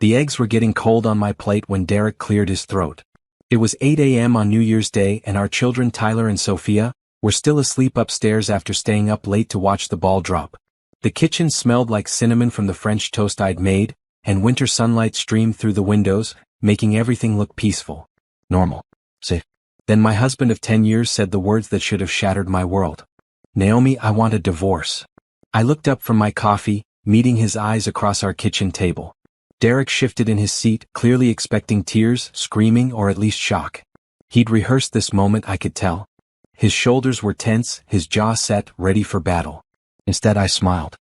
The eggs were getting cold on my plate when Derek cleared his throat. It was 8 a.m. on New Year's Day and our children Tyler and Sophia were still asleep upstairs after staying up late to watch the ball drop. The kitchen smelled like cinnamon from the French toast I'd made, and winter sunlight streamed through the windows, making everything look peaceful. Normal. Safe. Then my husband of 10 years said the words that should have shattered my world. Naomi, I want a divorce. I looked up from my coffee, meeting his eyes across our kitchen table. Derek shifted in his seat, clearly expecting tears, screaming, or at least shock. He'd rehearsed this moment, I could tell. His shoulders were tense, his jaw set, ready for battle. Instead I smiled.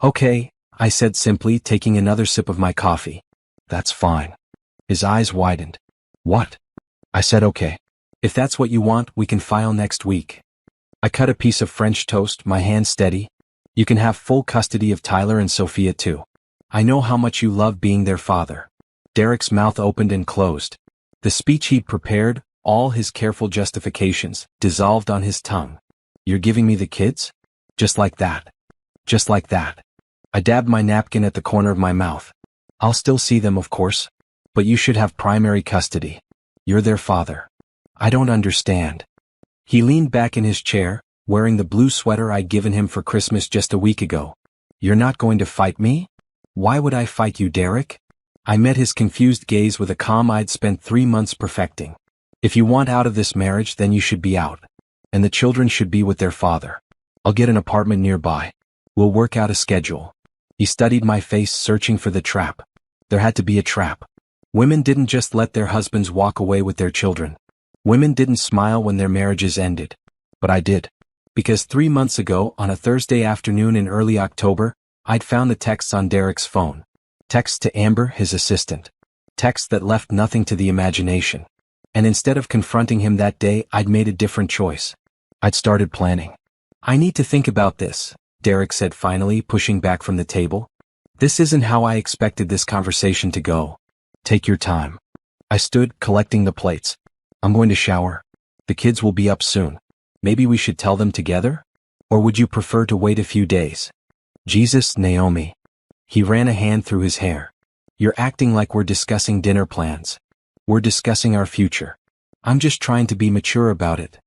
Okay, I said simply, taking another sip of my coffee. That's fine. His eyes widened. What? I said okay. If that's what you want, we can file next week. I cut a piece of French toast, my hand steady. You can have full custody of Tyler and Sophia too. I know how much you love being their father. Derek's mouth opened and closed. The speech he'd prepared, all his careful justifications, dissolved on his tongue. You're giving me the kids? Just like that. Just like that. I dabbed my napkin at the corner of my mouth. I'll still see them, of course. But you should have primary custody. You're their father. I don't understand. He leaned back in his chair, wearing the blue sweater I'd given him for Christmas just a week ago. You're not going to fight me? Why would I fight you, Derek? I met his confused gaze with a calm I'd spent 3 months perfecting. If you want out of this marriage, then you should be out. And the children should be with their father. I'll get an apartment nearby. We'll work out a schedule. He studied my face, searching for the trap. There had to be a trap. Women didn't just let their husbands walk away with their children. Women didn't smile when their marriages ended. But I did. Because 3 months ago, on a Thursday afternoon in early October, I'd found the texts on Derek's phone. Texts to Amber, his assistant. Texts that left nothing to the imagination. And instead of confronting him that day, I'd made a different choice. I'd started planning. I need to think about this, Derek said finally, pushing back from the table. This isn't how I expected this conversation to go. Take your time. I stood, collecting the plates. I'm going to shower. The kids will be up soon. Maybe we should tell them together? Or would you prefer to wait a few days? Jesus, Naomi. He ran a hand through his hair. You're acting like we're discussing dinner plans. We're discussing our future. I'm just trying to be mature about it.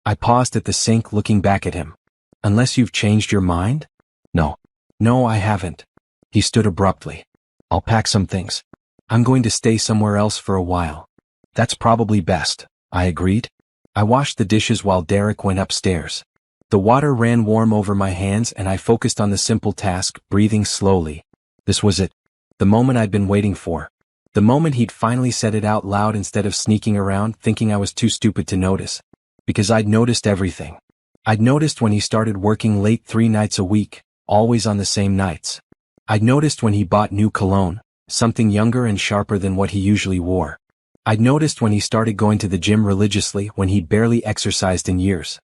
I paused at the sink, looking back at him. Unless you've changed your mind? No. No, I haven't. He stood abruptly. I'll pack some things. I'm going to stay somewhere else for a while. That's probably best, I agreed. I washed the dishes while Derek went upstairs. The water ran warm over my hands and I focused on the simple task, breathing slowly. This was it. The moment I'd been waiting for. The moment he'd finally said it out loud instead of sneaking around thinking I was too stupid to notice. Because I'd noticed everything. I'd noticed when he started working late 3 nights a week, always on the same nights. I'd noticed when he bought new cologne, something younger and sharper than what he usually wore. I'd noticed when he started going to the gym religiously when he'd barely exercised in years.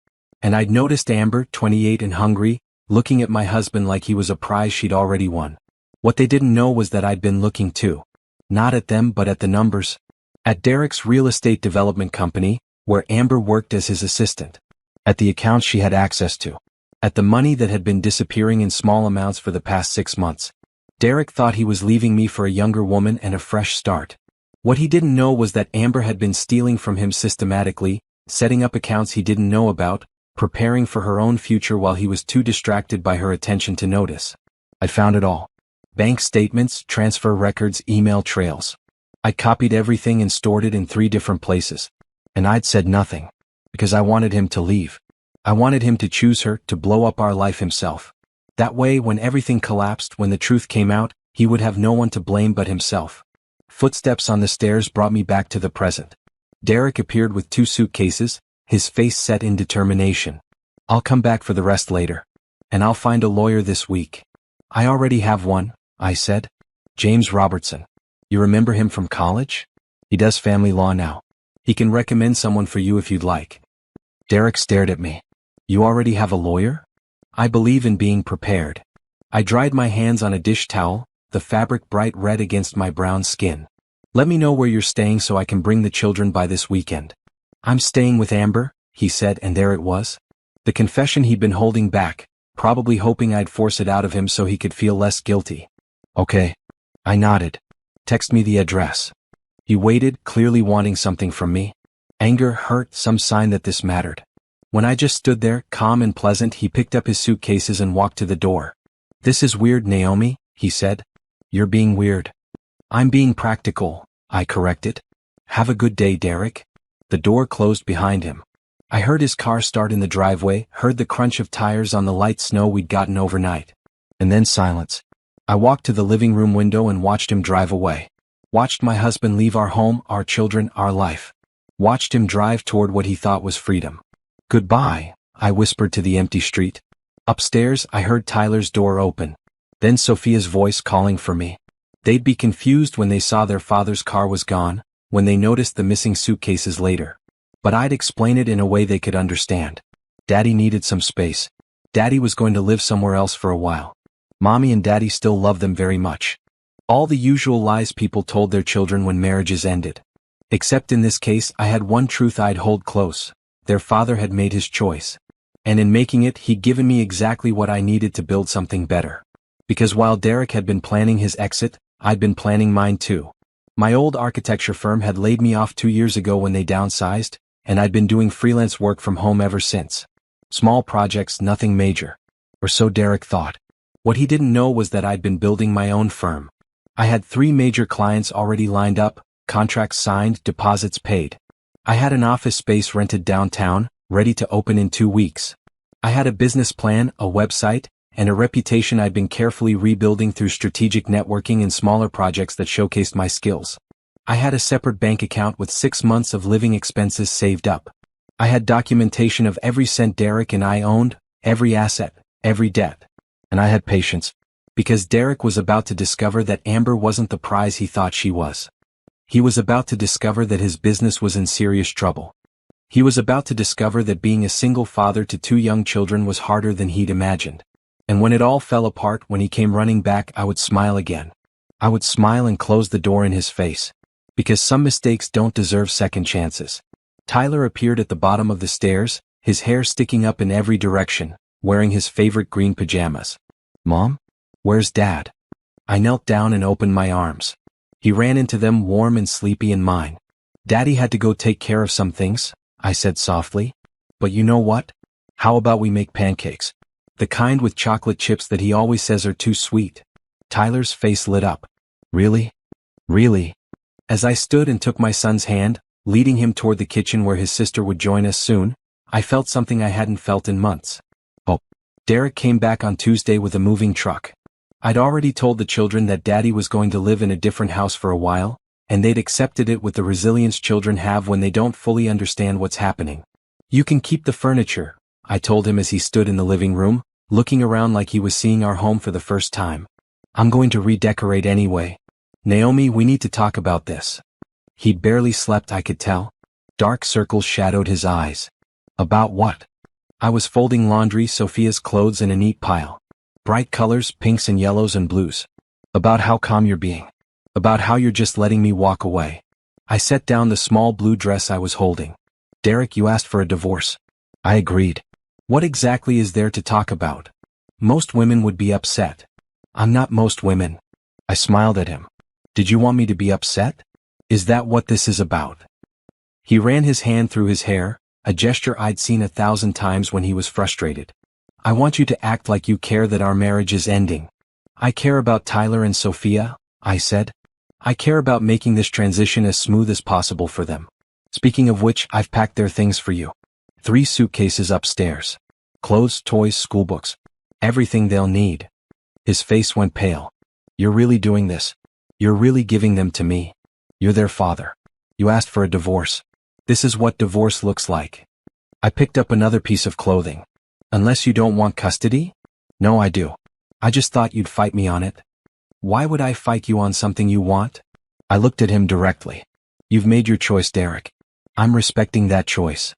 And I'd noticed Amber, 28 and hungry, looking at my husband like he was a prize she'd already won. What they didn't know was that I'd been looking too. Not at them but at the numbers. At Derek's real estate development company, where Amber worked as his assistant. At the accounts she had access to. At the money that had been disappearing in small amounts for the past 6 months. Derek thought he was leaving me for a younger woman and a fresh start. What he didn't know was that Amber had been stealing from him systematically, setting up accounts he didn't know about, preparing for her own future while he was too distracted by her attention to notice. I'd found it all. Bank statements, transfer records, email trails. I copied everything and stored it in 3 different places. And I'd said nothing. Because I wanted him to leave. I wanted him to choose her, to blow up our life himself. That way, when everything collapsed, when the truth came out, he would have no one to blame but himself. Footsteps on the stairs brought me back to the present. Derek appeared with 2 suitcases, his face set in determination. I'll come back for the rest later. And I'll find a lawyer this week. I already have one, I said. James Robertson. You remember him from college? He does family law now. He can recommend someone for you if you'd like. Derek stared at me. You already have a lawyer? I believe in being prepared. I dried my hands on a dish towel, the fabric bright red against my brown skin. Let me know where you're staying so I can bring the children by this weekend. I'm staying with Amber, he said, and there it was. The confession he'd been holding back, probably hoping I'd force it out of him so he could feel less guilty. Okay. I nodded. Text me the address. He waited, clearly wanting something from me. Anger, hurt, some sign that this mattered. When I just stood there, calm and pleasant, he picked up his suitcases and walked to the door. "This is weird, Naomi," he said. "You're being weird." "I'm being practical," I corrected. "Have a good day, Derek." The door closed behind him. I heard his car start in the driveway, heard the crunch of tires on the light snow we'd gotten overnight. And then silence. I walked to the living room window and watched him drive away. Watched my husband leave our home, our children, our life. Watched him drive toward what he thought was freedom. "Goodbye," I whispered to the empty street. Upstairs, I heard Tyler's door open. Then Sophia's voice calling for me. They'd be confused when they saw their father's car was gone, when they noticed the missing suitcases later. But I'd explain it in a way they could understand. Daddy needed some space. Daddy was going to live somewhere else for a while. Mommy and Daddy still loved them very much. All the usual lies people told their children when marriages ended. Except in this case, I had one truth I'd hold close. Their father had made his choice. And in making it, he'd given me exactly what I needed to build something better. Because while Derek had been planning his exit, I'd been planning mine too. My old architecture firm had laid me off 2 years ago when they downsized, and I'd been doing freelance work from home ever since. Small projects, nothing major. Or so Derek thought. What he didn't know was that I'd been building my own firm. I had 3 major clients already lined up, contracts signed, deposits paid. I had an office space rented downtown, ready to open in 2 weeks. I had a business plan, a website, and a reputation I'd been carefully rebuilding through strategic networking and smaller projects that showcased my skills. I had a separate bank account with 6 months of living expenses saved up. I had documentation of every cent Derek and I owned, every asset, every debt. And I had patience. Because Derek was about to discover that Amber wasn't the prize he thought she was. He was about to discover that his business was in serious trouble. He was about to discover that being a single father to 2 young children was harder than he'd imagined. And when it all fell apart, when he came running back, I would smile again. I would smile and close the door in his face. Because some mistakes don't deserve second chances. Tyler appeared at the bottom of the stairs, his hair sticking up in every direction, wearing his favorite green pajamas. "Mom? Where's Dad?" I knelt down and opened my arms. He ran into them, warm and sleepy in mine. "Daddy had to go take care of some things," I said softly. "But you know what? How about we make pancakes? The kind with chocolate chips that he always says are too sweet." Tyler's face lit up. "Really? Really?" As I stood and took my son's hand, leading him toward the kitchen where his sister would join us soon, I felt something I hadn't felt in months. Oh. Derek came back on Tuesday with a moving truck. I'd already told the children that Daddy was going to live in a different house for a while, and they'd accepted it with the resilience children have when they don't fully understand what's happening. "You can keep the furniture," I told him as he stood in the living room, looking around like he was seeing our home for the first time. "I'm going to redecorate anyway. Naomi, we need to talk about this." He'd barely slept, I could tell. Dark circles shadowed his eyes. "About what?" I was folding laundry, Sophia's clothes in a neat pile. Bright colors, pinks and yellows and blues. "About how calm you're being. About how you're just letting me walk away." I set down the small blue dress I was holding. "Derek, you asked for a divorce." I agreed. "What exactly is there to talk about? Most women would be upset." "I'm not most women." I smiled at him. "Did you want me to be upset? Is that what this is about?" He ran his hand through his hair, a gesture I'd seen 1,000 times when he was frustrated. "I want you to act like you care that our marriage is ending." "I care about Tyler and Sophia," I said. "I care about making this transition as smooth as possible for them. Speaking of which, I've packed their things for you. 3 suitcases upstairs. Clothes, toys, schoolbooks. Everything they'll need." His face went pale. "You're really doing this? You're really giving them to me? You're their father. You asked for a divorce. This is what divorce looks like." I picked up another piece of clothing. "Unless you don't want custody?" "No, I do. I just thought you'd fight me on it." "Why would I fight you on something you want?" I looked at him directly. "You've made your choice, Derek. I'm respecting that choice."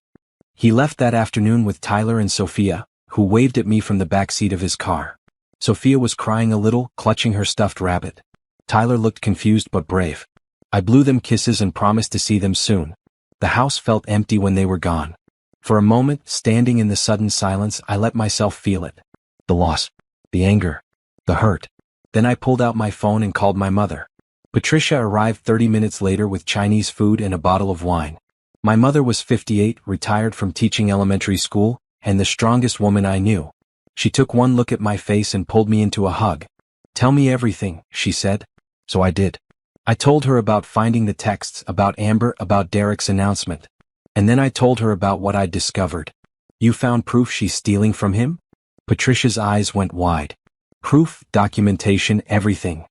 He left that afternoon with Tyler and Sophia, who waved at me from the back seat of his car. Sophia was crying a little, clutching her stuffed rabbit. Tyler looked confused but brave. I blew them kisses and promised to see them soon. The house felt empty when they were gone. For a moment, standing in the sudden silence, I let myself feel it. The loss, the anger, the hurt. Then I pulled out my phone and called my mother. Patricia arrived 30 minutes later with Chinese food and a bottle of wine. My mother was 58, retired from teaching elementary school, and the strongest woman I knew. She took one look at my face and pulled me into a hug. "Tell me everything," she said. So I did. I told her about finding the texts, about Amber, about Derek's announcement. And then I told her about what I'd discovered. "You found proof she's stealing from him?" Patricia's eyes went wide. "Proof, documentation, everything."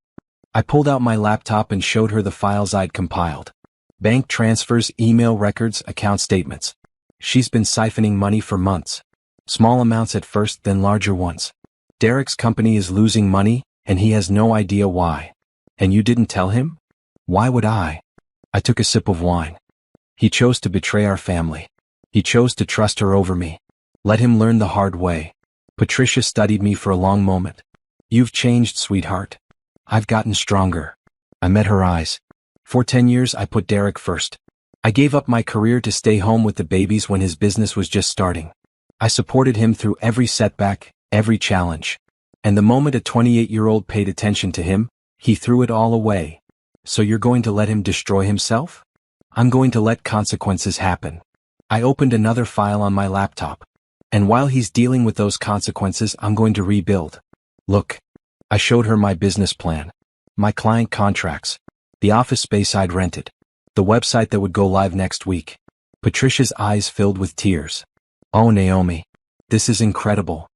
I pulled out my laptop and showed her the files I'd compiled. Bank transfers, email records, account statements. She's been siphoning money for months. Small amounts at first, then larger ones. Derek's company is losing money, and he has no idea why. "And you didn't tell him?" "Why would I?" I took a sip of wine. "He chose to betray our family. He chose to trust her over me. Let him learn the hard way." Patricia studied me for a long moment. "You've changed, sweetheart." "I've gotten stronger." I met her eyes. For 10 years I put Derek first. I gave up my career to stay home with the babies when his business was just starting. I supported him through every setback, every challenge. And the moment a 28-year-old paid attention to him, he threw it all away. "So you're going to let him destroy himself?" "I'm going to let consequences happen." I opened another file on my laptop. "And while he's dealing with those consequences, I'm going to rebuild. Look." I showed her my business plan. My client contracts. The office space I'd rented. The website that would go live next week. Patricia's eyes filled with tears. "Oh, Naomi. This is incredible.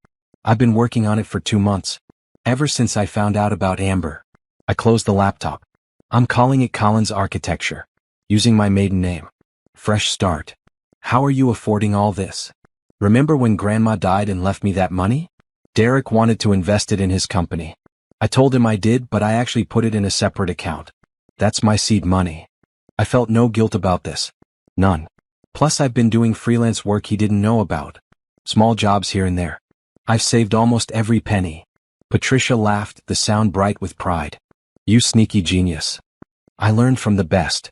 I've been working on it for 2 months. Ever since I found out about Amber." I closed the laptop. "I'm calling it Collins Architecture. Using my maiden name. Fresh start. How are you affording all this? Remember when Grandma died and left me that money? Derek wanted to invest it in his company. I told him I did, but I actually put it in a separate account. That's my seed money. I felt no guilt about this. None. Plus I've been doing freelance work he didn't know about. Small jobs here and there. I've saved almost every penny." Patricia laughed, the sound bright with pride. "You sneaky genius. I learned from the best."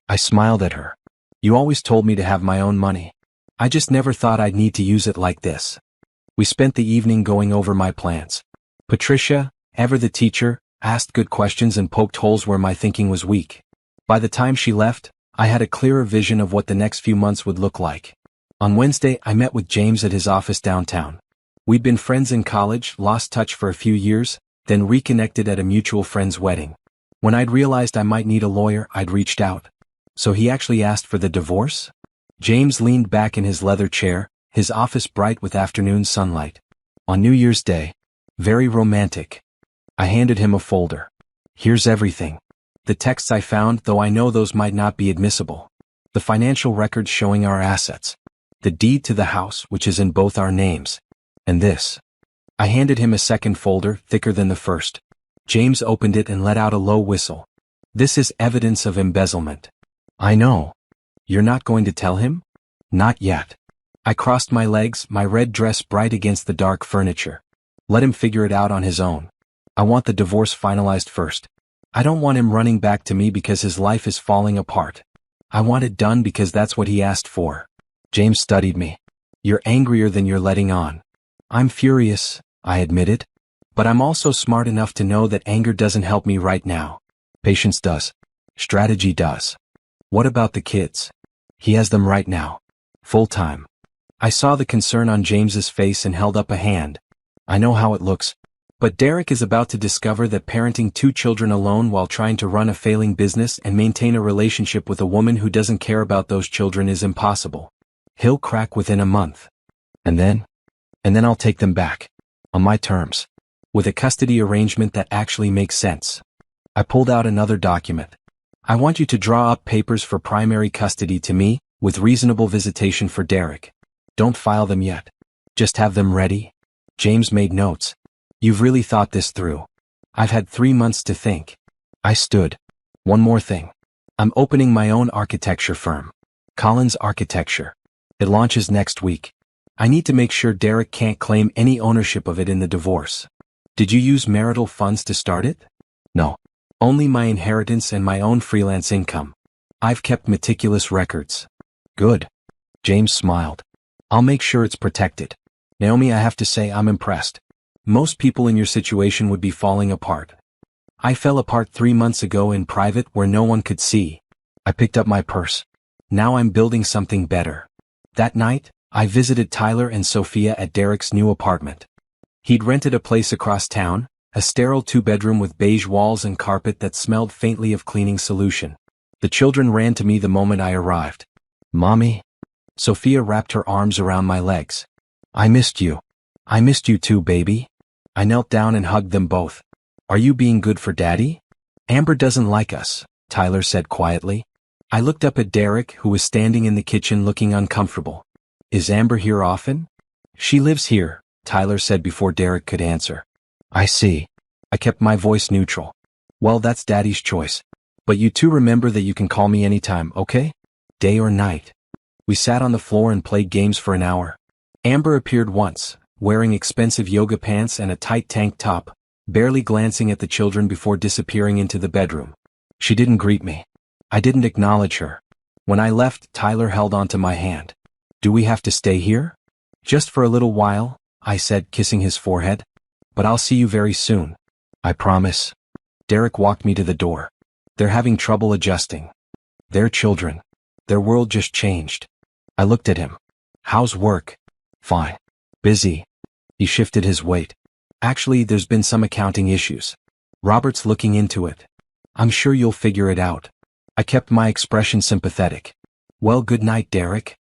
I smiled at her. "You always told me to have my own money. I just never thought I'd need to use it like this." We spent the evening going over my plans. Patricia, ever the teacher, asked good questions and poked holes where my thinking was weak. By the time she left, I had a clearer vision of what the next few months would look like. On Wednesday, I met with James at his office downtown. We'd been friends in college, lost touch for a few years, then reconnected at a mutual friend's wedding. When I'd realized I might need a lawyer, I'd reached out. "So he actually asked for the divorce?" James leaned back in his leather chair, his office bright with afternoon sunlight. "On New Year's Day. Very romantic." I handed him a folder. "Here's everything. The texts I found, though I know those might not be admissible. The financial records showing our assets. The deed to the house, which is in both our names. And this." I handed him a second folder, thicker than the first. James opened it and let out a low whistle. "This is evidence of embezzlement." "I know. You're not going to tell him?" "Not yet." I crossed my legs, my red dress bright against the dark furniture. "Let him figure it out on his own. I want the divorce finalized first. I don't want him running back to me because his life is falling apart. I want it done because that's what he asked for." James studied me. "You're angrier than you're letting on." "I'm furious," I admitted. "But I'm also smart enough to know that anger doesn't help me right now. Patience does. Strategy does." "What about the kids?" "He has them right now. Full time." I saw the concern on James's face and held up a hand. "I know how it looks. But Derek is about to discover that parenting 2 children alone while trying to run a failing business and maintain a relationship with a woman who doesn't care about those children is impossible. He'll crack within a month. And then I'll take them back. On my terms. With a custody arrangement that actually makes sense." I pulled out another document. "I want you to draw up papers for primary custody to me, with reasonable visitation for Derek. Don't file them yet. Just have them ready." James made notes. "You've really thought this through." "I've had 3 months to think." I stood. "One more thing. I'm opening my own architecture firm. Collins Architecture. It launches next week. I need to make sure Derek can't claim any ownership of it in the divorce." "Did you use marital funds to start it?" "No. Only my inheritance and my own freelance income. I've kept meticulous records." "Good." James smiled. "I'll make sure it's protected." "Naomi, I have to say I'm impressed. Most people in your situation would be falling apart." I fell apart 3 months ago in private where no one could see. I picked up my purse. Now I'm building something better. That night, I visited Tyler and Sophia at Derek's new apartment. He'd rented a place across town, a sterile 2-bedroom with beige walls and carpet that smelled faintly of cleaning solution. The children ran to me the moment I arrived. "Mommy?" Sophia wrapped her arms around my legs. "I missed you." "I missed you too, baby." I knelt down and hugged them both. "Are you being good for Daddy?" "Amber doesn't like us," Tyler said quietly. I looked up at Derek, who was standing in the kitchen looking uncomfortable. "Is Amber here often?" "She lives here," Tyler said before Derek could answer. "I see." I kept my voice neutral. "Well, that's Daddy's choice. But you two remember that you can call me anytime, okay? Day or night." We sat on the floor and played games for an hour. Amber appeared once, wearing expensive yoga pants and a tight tank top, barely glancing at the children before disappearing into the bedroom. She didn't greet me. I didn't acknowledge her. When I left, Tyler held onto my hand. "Do we have to stay here?" "Just for a little while," I said, kissing his forehead. "But I'll see you very soon. I promise." Derek walked me to the door. "They're having trouble adjusting. They're children. Their world just changed." I looked at him. "How's work?" "Fine. Busy." He shifted his weight. "Actually, there's been some accounting issues. Robert's looking into it. I'm sure you'll figure it out." I kept my expression sympathetic. "Well, good night, Derek."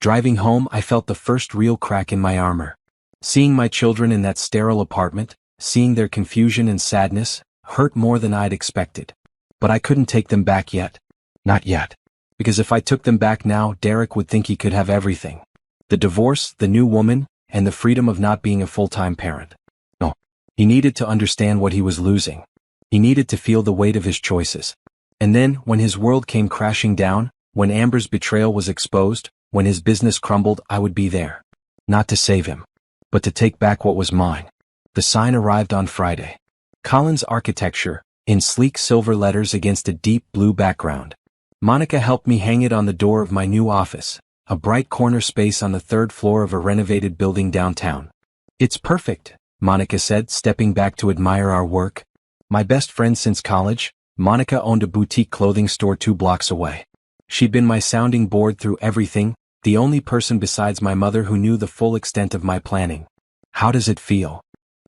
Driving home, I felt the first real crack in my armor. Seeing my children in that sterile apartment, seeing their confusion and sadness, hurt more than I'd expected. But I couldn't take them back yet. Not yet. Because if I took them back now, Derek would think he could have everything. The divorce, the new woman, and the freedom of not being a full-time parent. No. He needed to understand what he was losing. He needed to feel the weight of his choices. And then, when his world came crashing down, when Amber's betrayal was exposed, when his business crumbled, I would be there. Not to save him, but to take back what was mine. The sign arrived on Friday. Collins Architecture, in sleek silver letters against a deep blue background. Monica helped me hang it on the door of my new office, a bright corner space on the 3rd floor of a renovated building downtown. "It's perfect," Monica said, stepping back to admire our work. My best friend since college, Monica owned a boutique clothing store 2 blocks away. She'd been my sounding board through everything, the only person besides my mother who knew the full extent of my planning. "How does it feel?"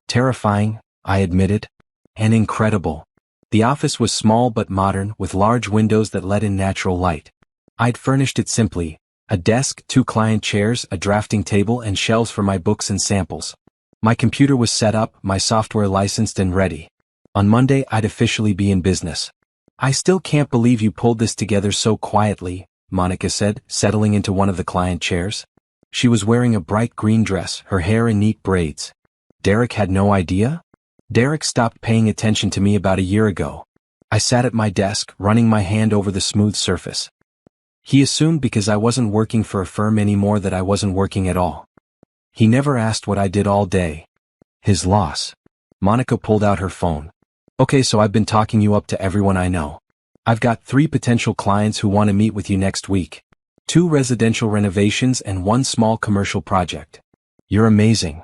"Terrifying," I admitted. "And incredible." The office was small but modern, with large windows that let in natural light. I'd furnished it simply: a desk, 2 client chairs, a drafting table, and shelves for my books and samples. My computer was set up, my software licensed and ready. On Monday, I'd officially be in business. "I still can't believe you pulled this together so quietly," Monica said, settling into one of the client chairs. She was wearing a bright green dress, her hair in neat braids. Derek had no idea? Derek stopped paying attention to me about a year ago. I sat at my desk, running my hand over the smooth surface. He assumed because I wasn't working for a firm anymore that I wasn't working at all. He never asked what I did all day. His loss. Monica pulled out her phone. "Okay, so I've been talking you up to everyone I know. I've got 3 potential clients who want to meet with you next week. 2 residential renovations and 1 small commercial project. You're amazing.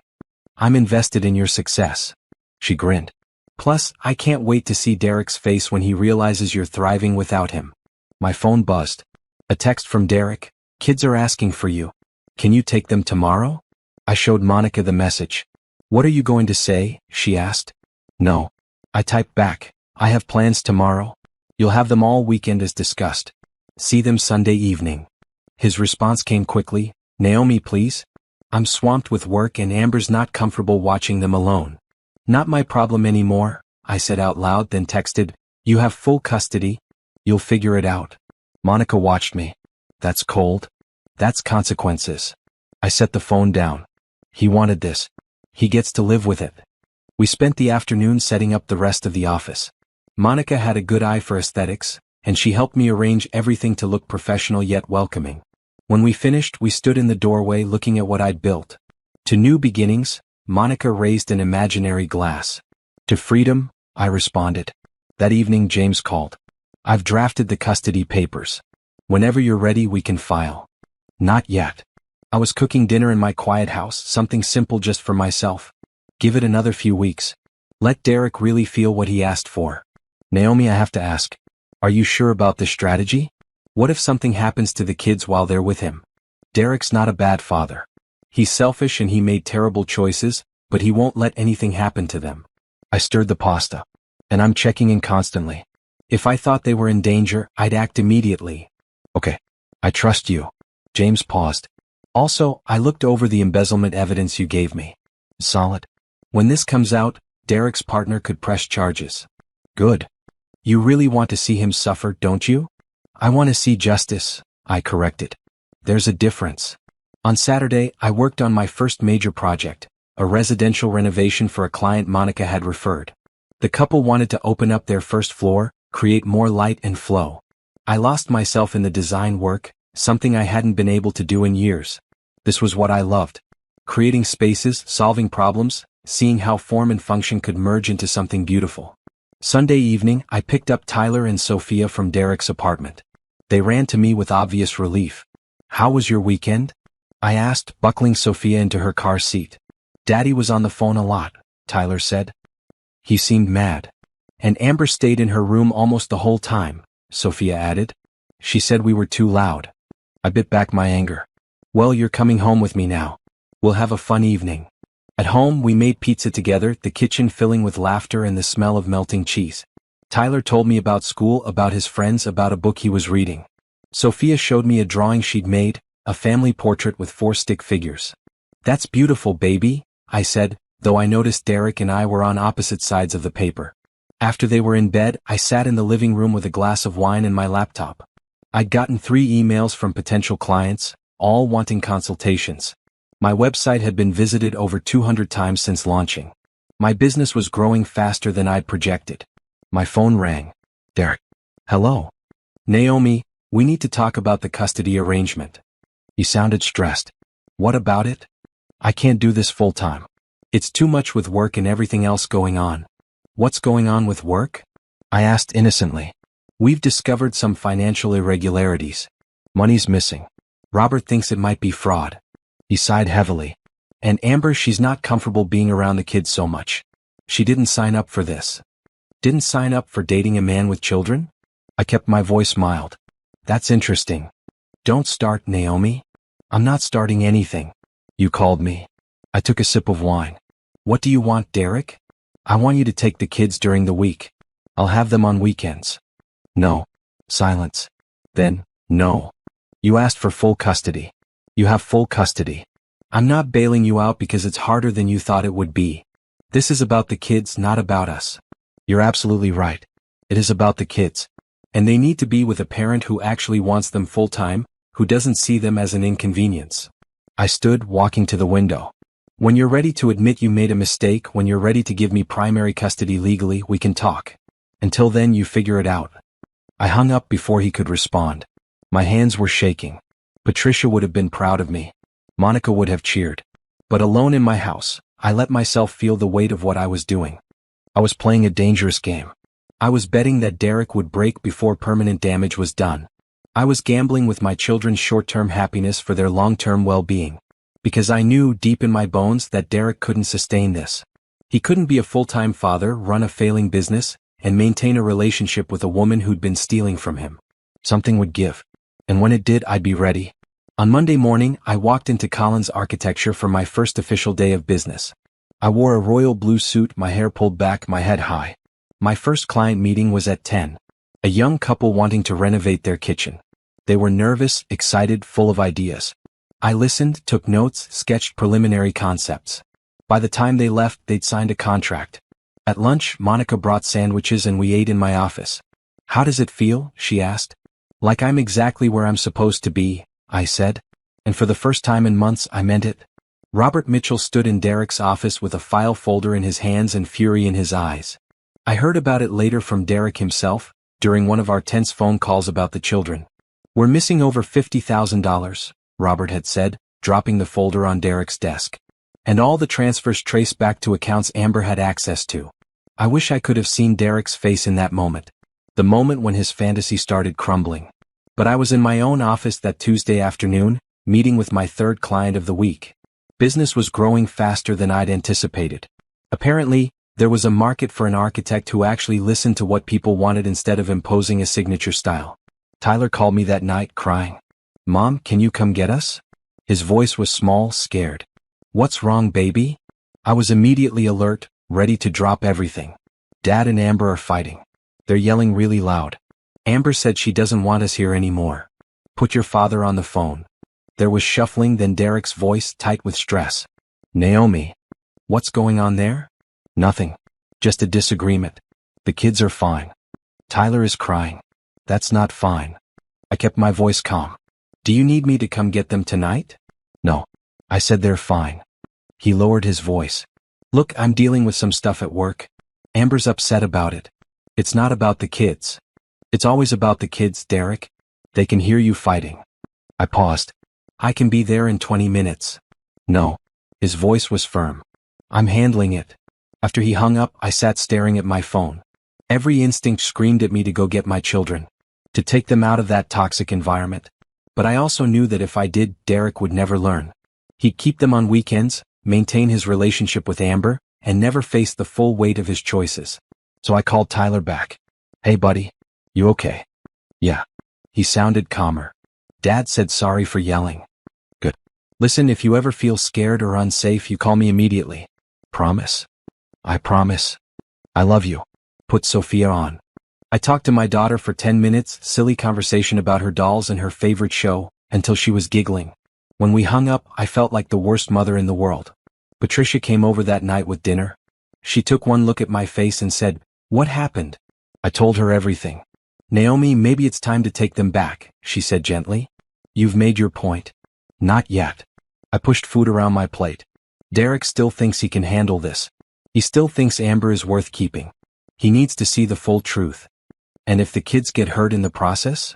I'm invested in your success." She grinned. "Plus, I can't wait to see Derek's face when he realizes you're thriving without him." My phone buzzed. A text from Derek. "Kids are asking for you. Can you take them tomorrow?" I showed Monica the message. "What are you going to say?" she asked. "No." I typed back. "I have plans tomorrow. You'll have them all weekend as discussed. See them Sunday evening." His response came quickly. "Naomi, please. I'm swamped with work and Amber's not comfortable watching them alone." "Not my problem anymore," I said out loud, then texted, "You have full custody. You'll figure it out." Monica watched me. "That's cold. That's consequences." I set the phone down. He wanted this. He gets to live with it. We spent the afternoon setting up the rest of the office. Monica had a good eye for aesthetics, and she helped me arrange everything to look professional yet welcoming. When we finished, we stood in the doorway looking at what I'd built. To new beginnings, Monica raised an imaginary glass. To freedom, I responded. That evening James called. "I've drafted the custody papers. Whenever you're ready, we can file." "Not yet." I was cooking dinner in my quiet house, something simple just for myself. "Give it another few weeks. Let Derek really feel what he asked for." Naomi, I have to ask. Are you sure about this strategy? What if something happens to the kids while they're with him? Derek's not a bad father. He's selfish and he made terrible choices, but he won't let anything happen to them. I stirred the pasta. And I'm checking in constantly. If I thought they were in danger, I'd act immediately. Okay. I trust you. James paused. Also, I looked over the embezzlement evidence you gave me. Solid. When this comes out, Derek's partner could press charges. Good. You really want to see him suffer, don't you? I want to see justice, I corrected. There's a difference. On Saturday, I worked on my first major project, a residential renovation for a client Monica had referred. The couple wanted to open up their first floor, create more light and flow. I lost myself in the design work, something I hadn't been able to do in years. This was what I loved. Creating spaces, solving problems, seeing how form and function could merge into something beautiful. Sunday evening, I picked up Tyler and Sophia from Derek's apartment. They ran to me with obvious relief. How was your weekend? I asked, buckling Sophia into her car seat. Daddy was on the phone a lot, Tyler said. He seemed mad. And Amber stayed in her room almost the whole time, Sophia added. She said we were too loud. I bit back my anger. Well, you're coming home with me now. We'll have a fun evening. At home, we made pizza together, the kitchen filling with laughter and the smell of melting cheese. Tyler told me about school, about his friends, about a book he was reading. Sophia showed me a drawing she'd made, a family portrait with 4 stick figures. That's beautiful, baby, I said, though I noticed Derek and I were on opposite sides of the paper. After they were in bed, I sat in the living room with a glass of wine and my laptop. I'd gotten 3 emails from potential clients, all wanting consultations. My website had been visited over 200 times since launching. My business was growing faster than I'd projected. My phone rang. Derek. Hello. Naomi, we need to talk about the custody arrangement. He sounded stressed. What about it? I can't do this full time. It's too much with work and everything else going on. What's going on with work? I asked innocently. We've discovered some financial irregularities. Money's missing. Robert thinks it might be fraud. He sighed heavily. And Amber, she's not comfortable being around the kids so much. She didn't sign up for this. Didn't sign up for dating a man with children? I kept my voice mild. That's interesting. Don't start, Naomi. I'm not starting anything. You called me. I took a sip of wine. What do you want, Derek? I want you to take the kids during the week. I'll have them on weekends. No. Silence. Then, no. You asked for full custody. You have full custody. I'm not bailing you out because it's harder than you thought it would be. This is about the kids, not about us. You're absolutely right. It is about the kids. And they need to be with a parent who actually wants them full-time, who doesn't see them as an inconvenience. I stood, walking to the window. When you're ready to admit you made a mistake, when you're ready to give me primary custody legally, we can talk. Until then, you figure it out. I hung up before he could respond. My hands were shaking. Patricia would have been proud of me. Monica would have cheered. But alone in my house, I let myself feel the weight of what I was doing. I was playing a dangerous game. I was betting that Derek would break before permanent damage was done. I was gambling with my children's short-term happiness for their long-term well-being. Because I knew deep in my bones that Derek couldn't sustain this. He couldn't be a full-time father, run a failing business, and maintain a relationship with a woman who'd been stealing from him. Something would give. And when it did, I'd be ready. On Monday morning, I walked into Collins Architecture for my first official day of business. I wore a royal blue suit, my hair pulled back, my head high. My first client meeting was at 10. A young couple wanting to renovate their kitchen. They were nervous, excited, full of ideas. I listened, took notes, sketched preliminary concepts. By the time they left, they'd signed a contract. At lunch, Monica brought sandwiches and we ate in my office. How does it feel? She asked. Like I'm exactly where I'm supposed to be, I said. And for the first time in months, I meant it. Robert Mitchell stood in Derek's office with a file folder in his hands and fury in his eyes. I heard about it later from Derek himself, during one of our tense phone calls about the children. We're missing over $50,000, Robert had said, dropping the folder on Derek's desk. And all the transfers traced back to accounts Amber had access to. I wish I could have seen Derek's face in that moment. The moment when his fantasy started crumbling. But I was in my own office that Tuesday afternoon, meeting with my third client of the week. Business was growing faster than I'd anticipated. Apparently, There was a market for an architect who actually listened to what people wanted instead of imposing a signature style. Tyler called me that night, crying, "Mom, can you come get us?" His voice was small, scared. "What's wrong, baby?" I was immediately alert, ready to drop everything. "Dad and Amber are fighting. They're yelling really loud. Amber said she doesn't want us here anymore. Put your father on the phone." There was shuffling, then Derek's voice, tight with stress. "Naomi, what's going on there?" "Nothing. Just a disagreement. The kids are fine." "Tyler is crying." "That's not fine." I kept my voice calm. "Do you need me to come get them tonight?" "No." I said they're fine. He lowered his voice. "Look, I'm dealing with some stuff at work. Amber's upset about it. It's not about the kids. It's always about the kids, Derek. They can hear you fighting." I paused. "I can be there in 20 minutes. "No." His voice was firm. "I'm handling it." After he hung up, I sat staring at my phone. Every instinct screamed at me to go get my children, to take them out of that toxic environment. But I also knew that if I did, Derek would never learn. He'd keep them on weekends, maintain his relationship with Amber, and never face the full weight of his choices. So I called Tyler back. "Hey buddy, you okay?" "Yeah." He sounded calmer. "Dad said sorry for yelling." "Good. Listen, if you ever feel scared or unsafe, you call me immediately." "Promise?" "I promise. I love you." Put Sophia on. I talked to my daughter for 10 minutes, silly conversation about her dolls and her favorite show, until she was giggling. When we hung up, I felt like the worst mother in the world. Patricia came over that night with dinner. She took one look at my face and said, "What happened?" I told her everything. "Naomi, maybe it's time to take them back," she said gently. "You've made your point." "Not yet." I pushed food around my plate. "Derek still thinks he can handle this. He still thinks Amber is worth keeping. He needs to see the full truth. And if the kids get hurt in the process?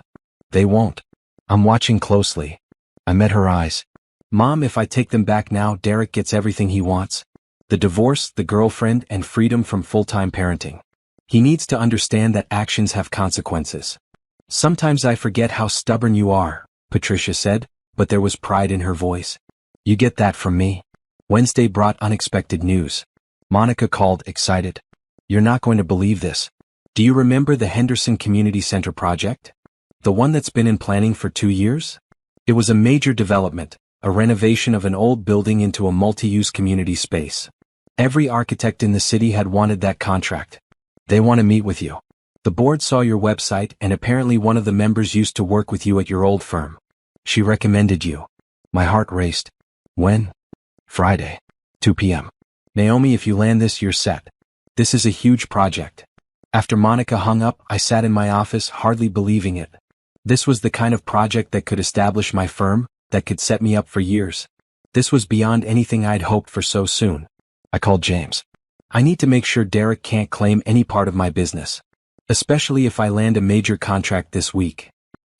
They won't. I'm watching closely." I met her eyes. "Mom, if I take them back now, Derek gets everything he wants. The divorce, the girlfriend, and freedom from full-time parenting. He needs to understand that actions have consequences." "Sometimes I forget how stubborn you are," Patricia said, but there was pride in her voice. "You get that from me." Wednesday brought unexpected news. Monica called, excited. "You're not going to believe this. Do you remember the Henderson Community Center project? The one that's been in planning for 2 years? It was a major development, a renovation of an old building into a multi-use community space. Every architect in the city had wanted that contract. They want to meet with you. The board saw your website, and apparently one of the members used to work with you at your old firm. She recommended you." My heart raced. "When?" "Friday, 2 p.m. "Naomi, if you land this, you're set. This is a huge project." After Monica hung up, I sat in my office, hardly believing it. This was the kind of project that could establish my firm, that could set me up for years. This was beyond anything I'd hoped for so soon. I called James. "I need to make sure Derek can't claim any part of my business, especially if I land a major contract this week."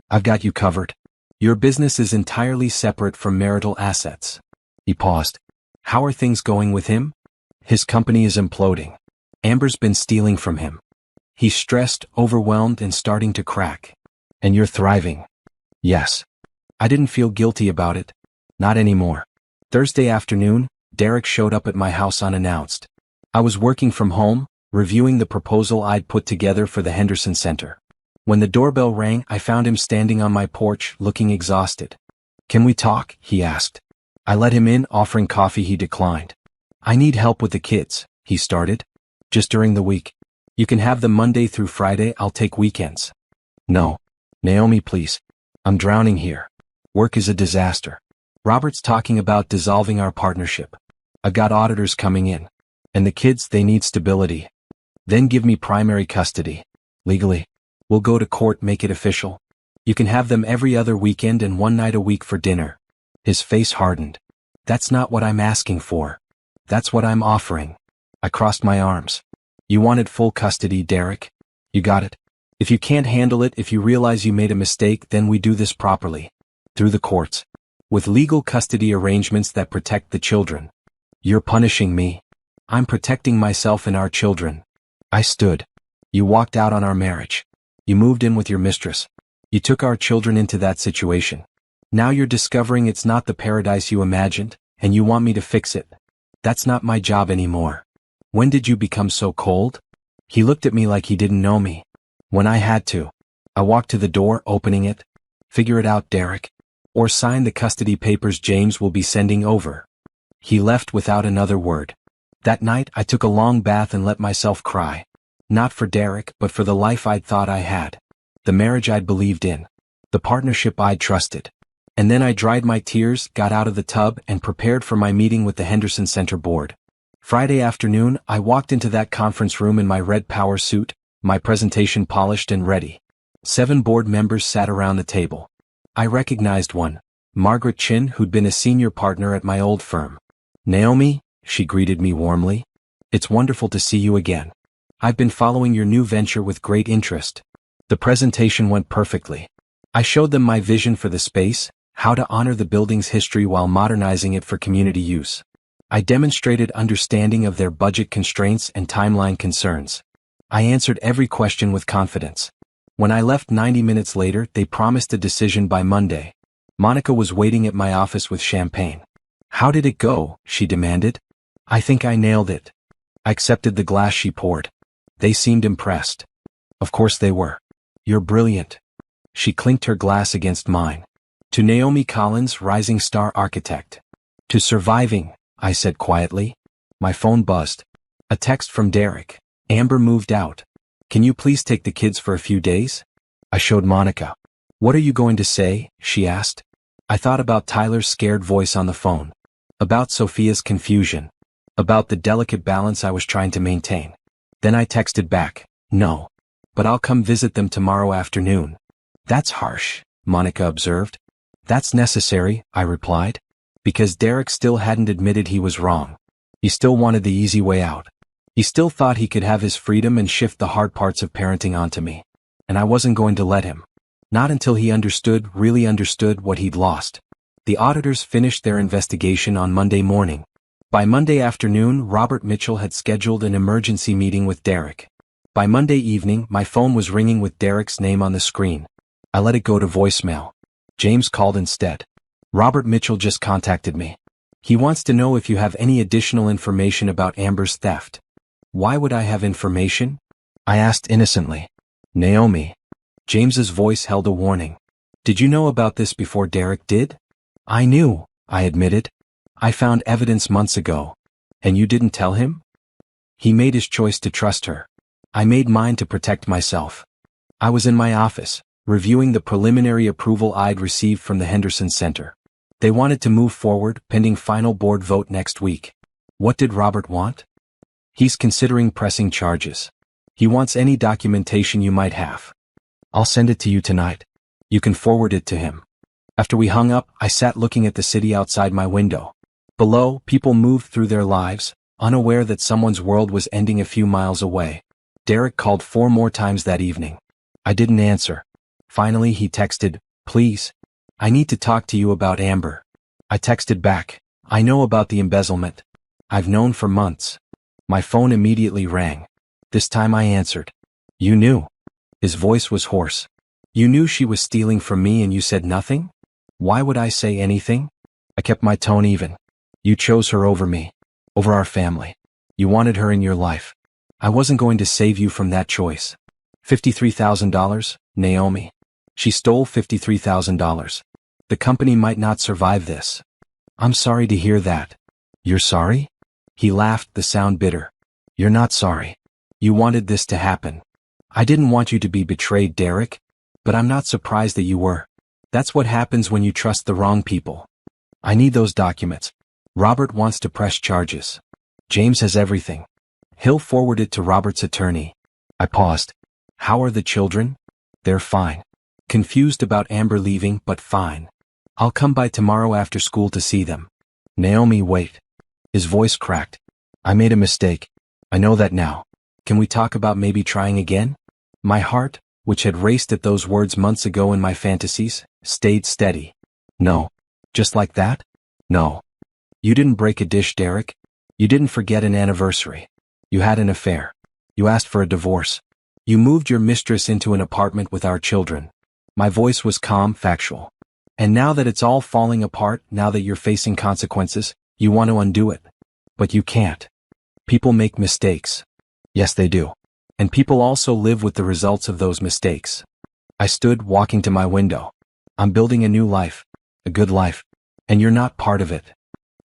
"I've got you covered. Your business is entirely separate from marital assets." He paused. "How are things going with him?" "His company is imploding. Amber's been stealing from him. He's stressed, overwhelmed, and starting to crack." "And you're thriving?" "Yes." I didn't feel guilty about it. Not anymore. Thursday afternoon, Derek showed up at my house unannounced. I was working from home, reviewing the proposal I'd put together for the Henderson Center. When the doorbell rang, I found him standing on my porch, looking exhausted. "Can we talk?" he asked. I let him in, offering coffee. He declined. "I need help with the kids," he started. "Just during the week. You can have them Monday through Friday, I'll take weekends." "No. Naomi, please. I'm drowning here. Work is a disaster. Robert's talking about dissolving our partnership. I've got auditors coming in. And the kids, they need stability. Then give me primary custody. Legally. We'll go to court, make it official. You can have them every other weekend and 1 night a week for dinner." His face hardened. "That's not what I'm asking for. That's what I'm offering." I crossed my arms. "You wanted full custody, Derek. You got it. If you can't handle it, if you realize you made a mistake, then we do this properly. Through the courts. With legal custody arrangements that protect the children." "You're punishing me." "I'm protecting myself and our children." I stood. "You walked out on our marriage. You moved in with your mistress. You took our children into that situation. Now you're discovering it's not the paradise you imagined, and you want me to fix it. That's not my job anymore." When did you become so cold? He looked at me like he didn't know me. When I had to. I walked to the door, opening it. Figure it out, Derek. Or sign the custody papers James will be sending over. He left without another word. That night I took a long bath and let myself cry. Not for Derek, but for the life I'd thought I had. The marriage I'd believed in. The partnership I'd trusted. And then I dried my tears, got out of the tub, and prepared for my meeting with the Henderson Center board. Friday afternoon, I walked into that conference room in my red power suit, my presentation polished and ready. 7 board members sat around the table. I recognized one, Margaret Chin, who'd been a senior partner at my old firm. Naomi, she greeted me warmly. It's wonderful to see you again. I've been following your new venture with great interest. The presentation went perfectly. I showed them my vision for the space, how to honor the building's history while modernizing it for community use. I demonstrated understanding of their budget constraints and timeline concerns. I answered every question with confidence. When I left 90 minutes later, they promised a decision by Monday. Monica was waiting at my office with champagne. How did it go? She demanded. I think I nailed it. I accepted the glass she poured. They seemed impressed. Of course they were. You're brilliant. She clinked her glass against mine. To Naomi Collins, rising star architect. To surviving, I said quietly. My phone buzzed. A text from Derek. Amber moved out. Can you please take the kids for a few days? I showed Monica. What are you going to say? She asked. I thought about Tyler's scared voice on the phone. About Sophia's confusion. About the delicate balance I was trying to maintain. Then I texted back. No. But I'll come visit them tomorrow afternoon. That's harsh, Monica observed. That's necessary, I replied. Because Derek still hadn't admitted he was wrong. He still wanted the easy way out. He still thought he could have his freedom and shift the hard parts of parenting onto me. And I wasn't going to let him. Not until he really understood what he'd lost. The auditors finished their investigation on Monday morning. By Monday afternoon, Robert Mitchell had scheduled an emergency meeting with Derek. By Monday evening, my phone was ringing with Derek's name on the screen. I let it go to voicemail. James called instead. Robert Mitchell just contacted me. He wants to know if you have any additional information about Amber's theft. Why would I have information? I asked innocently. Naomi. James's voice held a warning. Did you know about this before Derek did? I knew, I admitted. I found evidence months ago. And you didn't tell him? He made his choice to trust her. I made mine to protect myself. I was in my office, reviewing the preliminary approval I'd received from the Henderson Center. They wanted to move forward, pending final board vote next week. What did Robert want? He's considering pressing charges. He wants any documentation you might have. I'll send it to you tonight. You can forward it to him. After we hung up, I sat looking at the city outside my window. Below, people moved through their lives, unaware that someone's world was ending a few miles away. Derek called 4 more times that evening. I didn't answer. Finally, he texted, Please. I need to talk to you about Amber. I texted back. I know about the embezzlement. I've known for months. My phone immediately rang. This time I answered. You knew. His voice was hoarse. You knew she was stealing from me and you said nothing? Why would I say anything? I kept my tone even. You chose her over me. Over our family. You wanted her in your life. I wasn't going to save you from that choice. $53,000, Naomi. She stole $53,000. The company might not survive this. I'm sorry to hear that. You're sorry? He laughed, the sound bitter. You're not sorry. You wanted this to happen. I didn't want you to be betrayed, Derek. But I'm not surprised that you were. That's what happens when you trust the wrong people. I need those documents. Robert wants to press charges. James has everything. He'll forward it to Robert's attorney. I paused. How are the children? They're fine. Confused about Amber leaving, but fine. I'll come by tomorrow after school to see them. Naomi, wait. His voice cracked. I made a mistake. I know that now. Can we talk about maybe trying again? My heart, which had raced at those words months ago in my fantasies, stayed steady. No. Just like that? No. You didn't break a dish, Derek. You didn't forget an anniversary. You had an affair. You asked for a divorce. You moved your mistress into an apartment with our children. My voice was calm, factual. And now that it's all falling apart, now that you're facing consequences, you want to undo it. But you can't. People make mistakes. Yes, they do. And people also live with the results of those mistakes. I stood, walking to my window. I'm building a new life. A good life. And you're not part of it.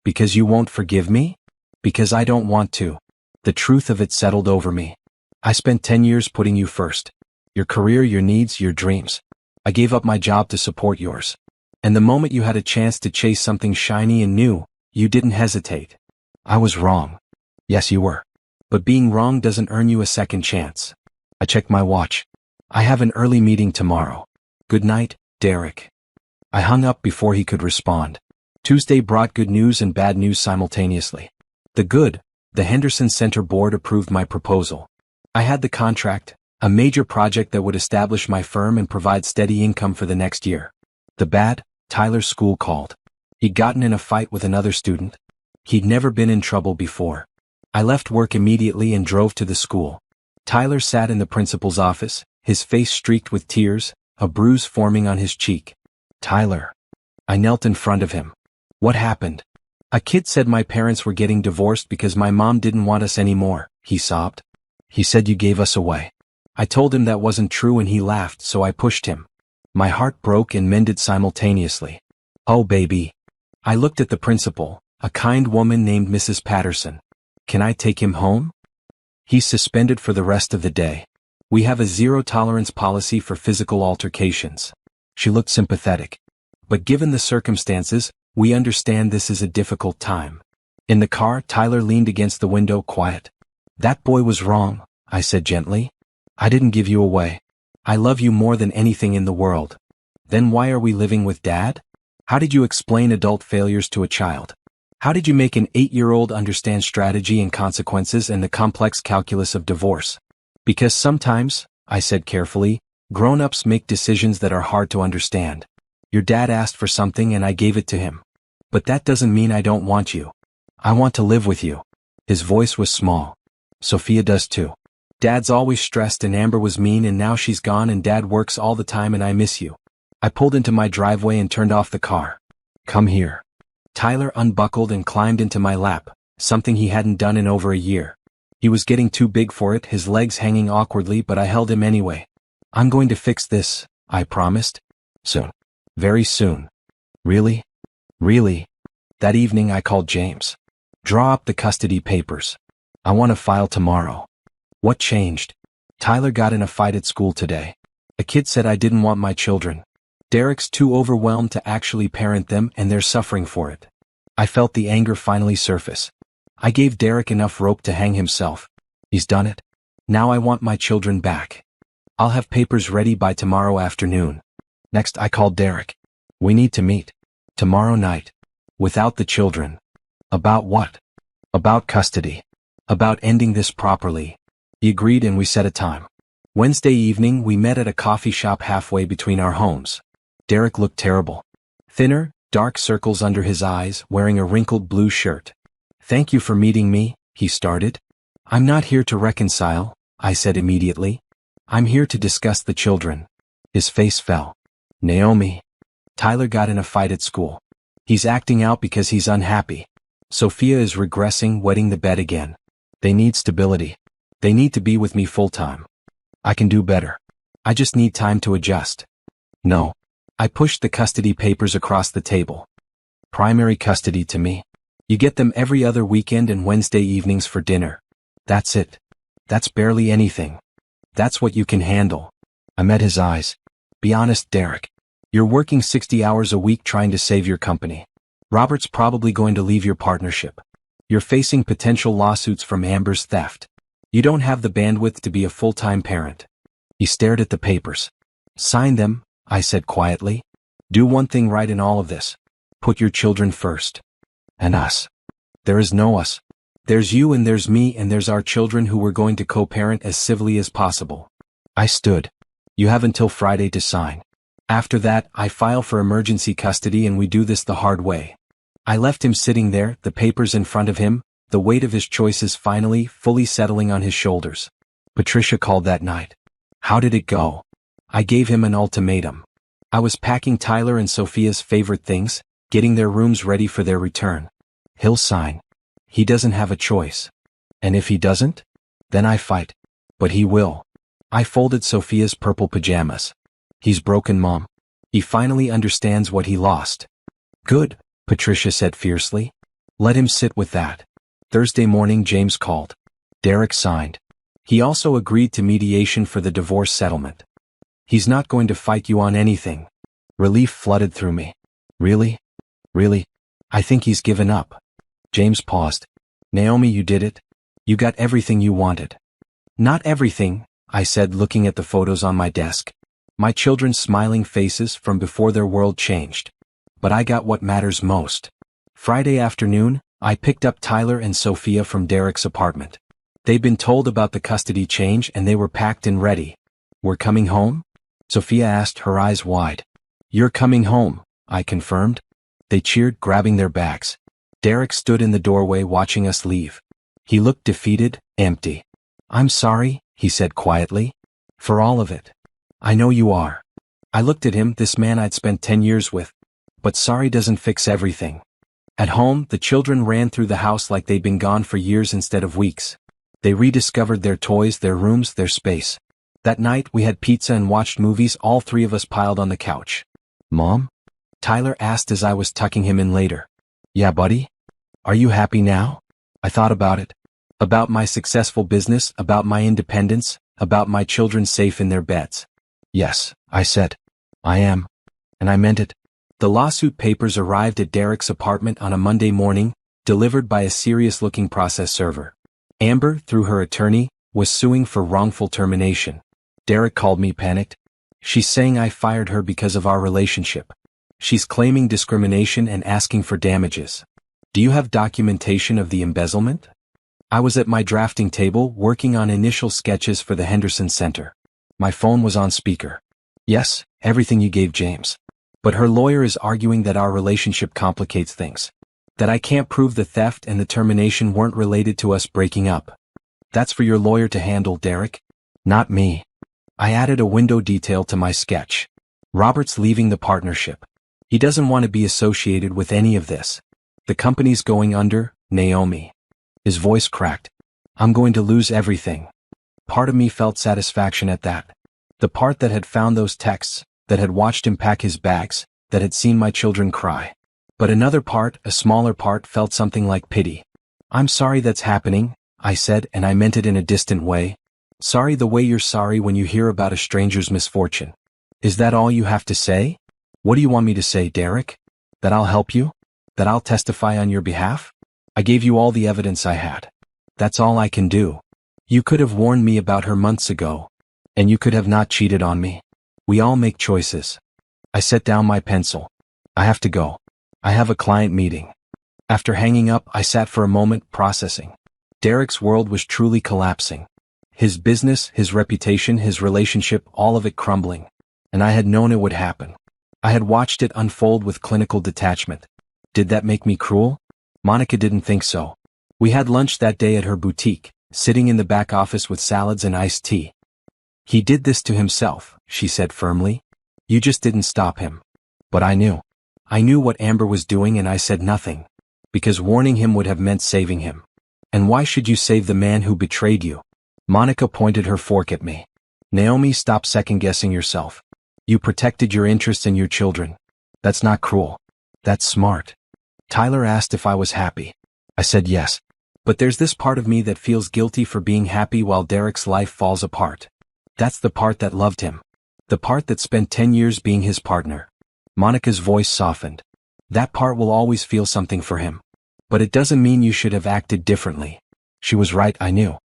Because you won't forgive me? Because I don't want to. The truth of it settled over me. I spent 10 years putting you first. Your career, your needs, your dreams. I gave up my job to support yours. And the moment you had a chance to chase something shiny and new, you didn't hesitate. I was wrong. Yes, you were. But being wrong doesn't earn you a second chance. I checked my watch. I have an early meeting tomorrow. Good night, Derek. I hung up before he could respond. Tuesday brought good news and bad news simultaneously. The good, the Henderson Center Board approved my proposal. I had the contract, a major project that would establish my firm and provide steady income for the next year. The bad, Tyler's school called. He'd gotten in a fight with another student. He'd never been in trouble before. I left work immediately and drove to the school. Tyler sat in the principal's office, his face streaked with tears, a bruise forming on his cheek. Tyler. I knelt in front of him. What happened? A kid said my parents were getting divorced because my mom didn't want us anymore, he sobbed. He said you gave us away. I told him that wasn't true and he laughed, so I pushed him. My heart broke and mended simultaneously. Oh baby. I looked at the principal, a kind woman named Mrs. Patterson. Can I take him home? He's suspended for the rest of the day. We have a zero-tolerance policy for physical altercations. She looked sympathetic. But given the circumstances, we understand this is a difficult time. In the car, Tyler leaned against the window, quiet. That boy was wrong, I said gently. I didn't give you away. I love you more than anything in the world. Then why are we living with Dad? How did you explain adult failures to a child? How did you make an 8-year-old understand strategy and consequences and the complex calculus of divorce? Because sometimes, I said carefully, grown-ups make decisions that are hard to understand. Your dad asked for something and I gave it to him. But that doesn't mean I don't want you. I want to live with you. His voice was small. Sophia does too. Dad's always stressed and Amber was mean and now she's gone and Dad works all the time and I miss you. I pulled into my driveway and turned off the car. Come here. Tyler unbuckled and climbed into my lap, something he hadn't done in over a year. He was getting too big for it, his legs hanging awkwardly, but I held him anyway. I'm going to fix this, I promised. Soon. Very soon. Really? Really? That evening I called James. Draw up the custody papers. I want to file tomorrow. What changed? Tyler got in a fight at school today. A kid said I didn't want my children. Derek's too overwhelmed to actually parent them and they're suffering for it. I felt the anger finally surface. I gave Derek enough rope to hang himself. He's done it. Now I want my children back. I'll have papers ready by tomorrow afternoon. Next I called Derek. We need to meet. Tomorrow night. Without the children. About what? About custody. About ending this properly. He agreed and we set a time. Wednesday evening we met at a coffee shop halfway between our homes. Derek looked terrible. Thinner, dark circles under his eyes, wearing a wrinkled blue shirt. Thank you for meeting me, he started. I'm not here to reconcile, I said immediately. I'm here to discuss the children. His face fell. Naomi. Tyler got in a fight at school. He's acting out because he's unhappy. Sophia is regressing, wetting the bed again. They need stability. They need to be with me full-time. I can do better. I just need time to adjust. No. I pushed the custody papers across the table. Primary custody to me. You get them every other weekend and Wednesday evenings for dinner. That's it. That's barely anything. That's what you can handle. I met his eyes. Be honest, Derek. You're working 60 hours a week trying to save your company. Robert's probably going to leave your partnership. You're facing potential lawsuits from Amber's theft. You don't have the bandwidth to be a full-time parent. He stared at the papers. Sign them, I said quietly. Do one thing right in all of this. Put your children first. And us. There is no us. There's you and there's me and there's our children who we're going to co-parent as civilly as possible. I stood. You have until Friday to sign. After that, I file for emergency custody and we do this the hard way. I left him sitting there, the papers in front of him, the weight of his choices finally, fully settling on his shoulders. Patricia called that night. How did it go? I gave him an ultimatum. I was packing Tyler and Sophia's favorite things, getting their rooms ready for their return. He'll sign. He doesn't have a choice. And if he doesn't? Then I fight. But he will. I folded Sophia's purple pajamas. He's broken, Mom. He finally understands what he lost. Good, Patricia said fiercely. Let him sit with that. Thursday morning James called. Derek signed. He also agreed to mediation for the divorce settlement. He's not going to fight you on anything. Relief flooded through me. Really? Really? I think he's given up. James paused. Naomi, you did it. You got everything you wanted. Not everything, I said, looking at the photos on my desk. My children's smiling faces from before their world changed. But I got what matters most. Friday afternoon, I picked up Tyler and Sophia from Derek's apartment. They'd been told about the custody change and they were packed and ready. We're coming home? Sophia asked, her eyes wide. You're coming home, I confirmed. They cheered, grabbing their bags. Derek stood in the doorway watching us leave. He looked defeated, empty. I'm sorry, he said quietly. For all of it. I know you are. I looked at him, this man I'd spent 10 years with. But sorry doesn't fix everything. At home, the children ran through the house like they'd been gone for years instead of weeks. They rediscovered their toys, their rooms, their space. That night we had pizza and watched movies, all three of us piled on the couch. Mom? Tyler asked as I was tucking him in later. Yeah, buddy? Are you happy now? I thought about it. About my successful business, about my independence, about my children safe in their beds. Yes, I said. I am. And I meant it. The lawsuit papers arrived at Derek's apartment on a Monday morning, delivered by a serious-looking process server. Amber, through her attorney, was suing for wrongful termination. Derek called me, panicked. She's saying I fired her because of our relationship. She's claiming discrimination and asking for damages. Do you have documentation of the embezzlement? I was at my drafting table working on initial sketches for the Henderson Center. My phone was on speaker. Yes, everything you gave James. But her lawyer is arguing that our relationship complicates things. That I can't prove the theft and the termination weren't related to us breaking up. That's for your lawyer to handle, Derek. Not me. I added a window detail to my sketch. Robert's leaving the partnership. He doesn't want to be associated with any of this. The company's going under, Naomi. His voice cracked. I'm going to lose everything. Part of me felt satisfaction at that. The part that had found those texts, that had watched him pack his bags, that had seen my children cry. But another part, a smaller part, felt something like pity. I'm sorry that's happening, I said, and I meant it in a distant way. Sorry the way you're sorry when you hear about a stranger's misfortune. Is that all you have to say? What do you want me to say, Derek? That I'll help you? That I'll testify on your behalf? I gave you all the evidence I had. That's all I can do. You could have warned me about her months ago. And you could have not cheated on me. We all make choices. I set down my pencil. I have to go. I have a client meeting. After hanging up, I sat for a moment, processing. Derek's world was truly collapsing. His business, his reputation, his relationship, all of it crumbling. And I had known it would happen. I had watched it unfold with clinical detachment. Did that make me cruel? Monica didn't think so. We had lunch that day at her boutique, sitting in the back office with salads and iced tea. He did this to himself, she said firmly. You just didn't stop him. But I knew. I knew what Amber was doing and I said nothing. Because warning him would have meant saving him. And why should you save the man who betrayed you? Monica pointed her fork at me. Naomi, stop second-guessing yourself. You protected your interests and your children. That's not cruel. That's smart. Tyler asked if I was happy. I said yes. But there's this part of me that feels guilty for being happy while Derek's life falls apart. That's the part that loved him. The part that spent 10 years being his partner. Monica's voice softened. That part will always feel something for him. But it doesn't mean you should have acted differently. She was right, I knew.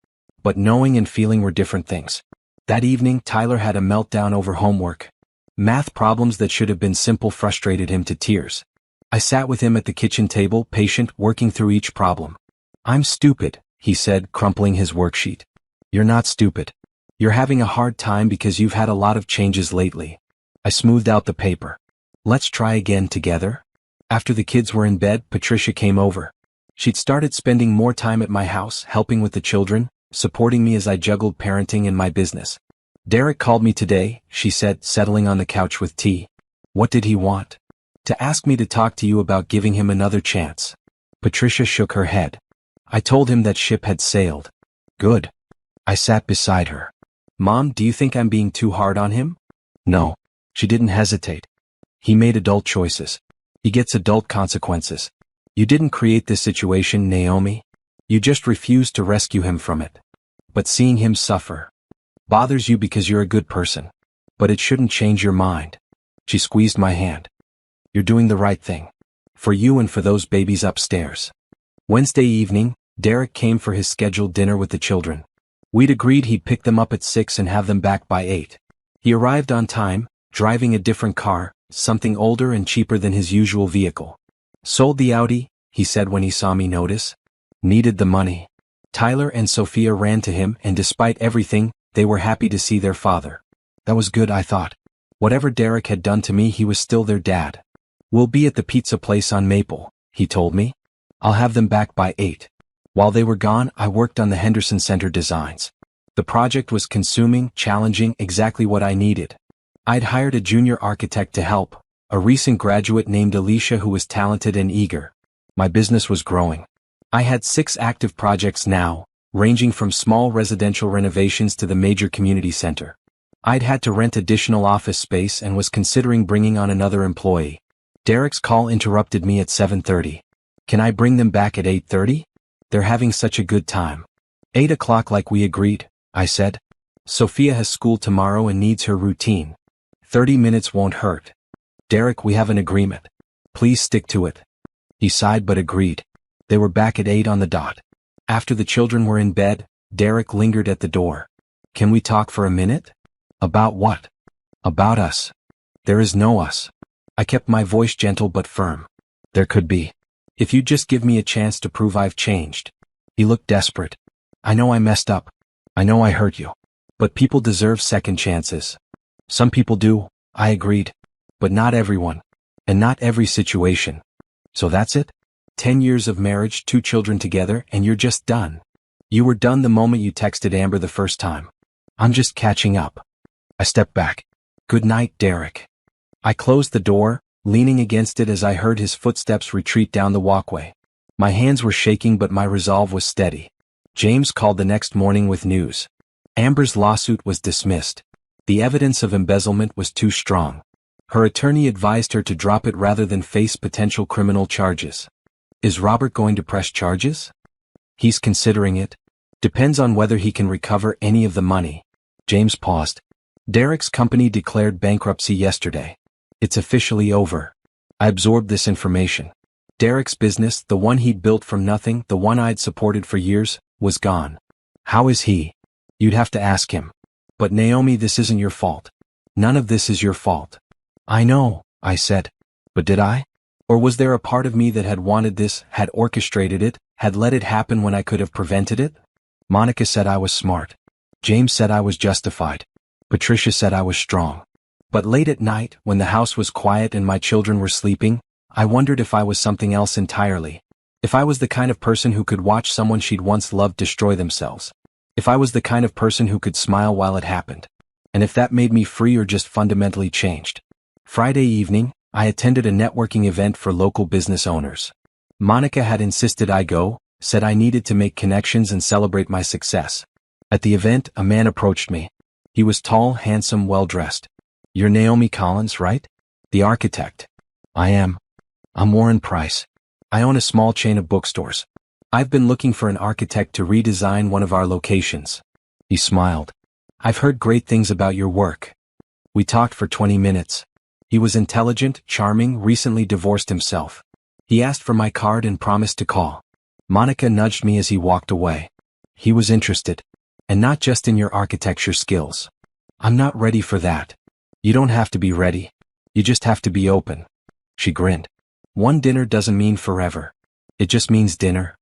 But knowing and feeling were different things. That evening, Tyler had a meltdown over homework. Math problems that should have been simple frustrated him to tears. I sat with him at the kitchen table, patient, working through each problem. I'm stupid, he said, crumpling his worksheet. You're not stupid. You're having a hard time because you've had a lot of changes lately. I smoothed out the paper. Let's try again together? After the kids were in bed, Patricia came over. She'd started spending more time at my house, helping with the children, supporting me as I juggled parenting and my business. Derek called me today, she said, settling on the couch with tea. What did he want? To ask me to talk to you about giving him another chance. Patricia shook her head. I told him that ship had sailed. Good. I sat beside her. Mom, do you think I'm being too hard on him? No. She didn't hesitate. He made adult choices. He gets adult consequences. You didn't create this situation, Naomi. You just refused to rescue him from it. But seeing him suffer bothers you because you're a good person. But it shouldn't change your mind. She squeezed my hand. You're doing the right thing. For you and for those babies upstairs. Wednesday evening, Derek came for his scheduled dinner with the children. We'd agreed he'd pick them up at 6 and have them back by 8. He arrived on time, driving a different car, something older and cheaper than his usual vehicle. Sold the Audi, he said when he saw me notice. Needed the money. Tyler and Sophia ran to him, and despite everything, they were happy to see their father. That was good, I thought. Whatever Derek had done to me, he was still their dad. We'll be at the pizza place on Maple, he told me. I'll have them back by 8. While they were gone, I worked on the Henderson Center designs. The project was consuming, challenging, exactly what I needed. I'd hired a junior architect to help, a recent graduate named Alicia who was talented and eager. My business was growing. I had 6 active projects now, ranging from small residential renovations to the major community center. I'd had to rent additional office space and was considering bringing on another employee. Derek's call interrupted me at 7:30. Can I bring them back at 8:30? They're having such a good time. 8 o'clock like we agreed, I said. Sophia has school tomorrow and needs her routine. 30 minutes won't hurt. Derek, we have an agreement. Please stick to it. He sighed but agreed. They were back at 8 on the dot. After the children were in bed, Derek lingered at the door. Can we talk for a minute? About what? About us. There is no us. I kept my voice gentle but firm. There could be. If you'd just give me a chance to prove I've changed. He looked desperate. I know I messed up. I know I hurt you. But people deserve second chances. Some people do, I agreed. But not everyone. And not every situation. So that's it? 10 years of marriage, 2 children together, and you're just done. You were done the moment you texted Amber the first time. I'm just catching up. I stepped back. Good night, Derek. I closed the door, leaning against it as I heard his footsteps retreat down the walkway. My hands were shaking but my resolve was steady. James called the next morning with news. Amber's lawsuit was dismissed. The evidence of embezzlement was too strong. Her attorney advised her to drop it rather than face potential criminal charges. Is Robert going to press charges? He's considering it. Depends on whether he can recover any of the money. James paused. Derek's company declared bankruptcy yesterday. It's officially over. I absorbed this information. Derek's business, the one he'd built from nothing, the one I'd supported for years, was gone. How is he? You'd have to ask him. But Naomi, this isn't your fault. None of this is your fault. I know, I said. But did I? Or was there a part of me that had wanted this, had orchestrated it, had let it happen when I could have prevented it? Monica said I was smart. James said I was justified. Patricia said I was strong. But late at night, when the house was quiet and my children were sleeping, I wondered if I was something else entirely. If I was the kind of person who could watch someone she'd once loved destroy themselves. If I was the kind of person who could smile while it happened. And if that made me free or just fundamentally changed. Friday evening, I attended a networking event for local business owners. Monica had insisted I go, said I needed to make connections and celebrate my success. At the event, a man approached me. He was tall, handsome, well-dressed. You're Naomi Collins, right? The architect. I am. I'm Warren Price. I own a small chain of bookstores. I've been looking for an architect to redesign one of our locations. He smiled. I've heard great things about your work. We talked for 20 minutes. He was intelligent, charming, recently divorced himself. He asked for my card and promised to call. Monica nudged me as he walked away. He was interested. And not just in your architecture skills. I'm not ready for that. You don't have to be ready. You just have to be open. She grinned. One dinner doesn't mean forever. It just means dinner.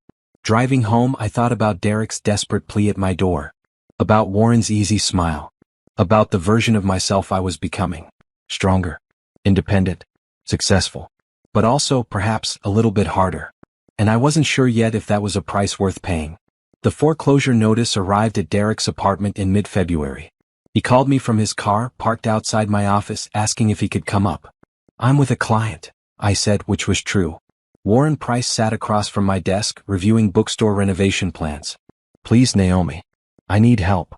Driving home, I thought about Derek's desperate plea at my door. About Warren's easy smile. About the version of myself I was becoming. Stronger. Independent. Successful. But also, perhaps, a little bit harder. And I wasn't sure yet if that was a price worth paying. The foreclosure notice arrived at Derek's apartment in mid-February. He called me from his car, parked outside my office, asking if he could come up. I'm with a client, I said, which was true. Warren Price sat across from my desk, reviewing bookstore renovation plans. Please, Naomi. I need help.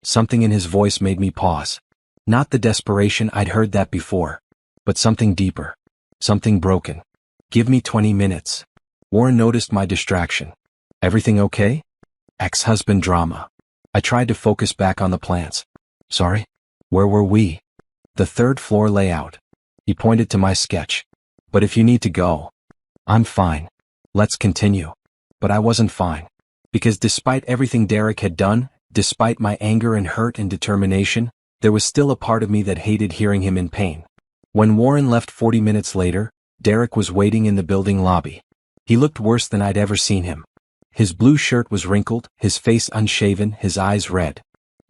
Something in his voice made me pause. Not the desperation, I'd heard that before. But something deeper. Something broken. Give me 20 minutes. Warren noticed my distraction. Everything okay? Ex-husband drama. I tried to focus back on the plans. Sorry? Where were we? The third floor layout. He pointed to my sketch. But if you need to go. I'm fine. Let's continue. But I wasn't fine. Because despite everything Derek had done, despite my anger and hurt and determination, there was still a part of me that hated hearing him in pain. When Warren left 40 minutes later, Derek was waiting in the building lobby. He looked worse than I'd ever seen him. His blue shirt was wrinkled, his face unshaven, his eyes red.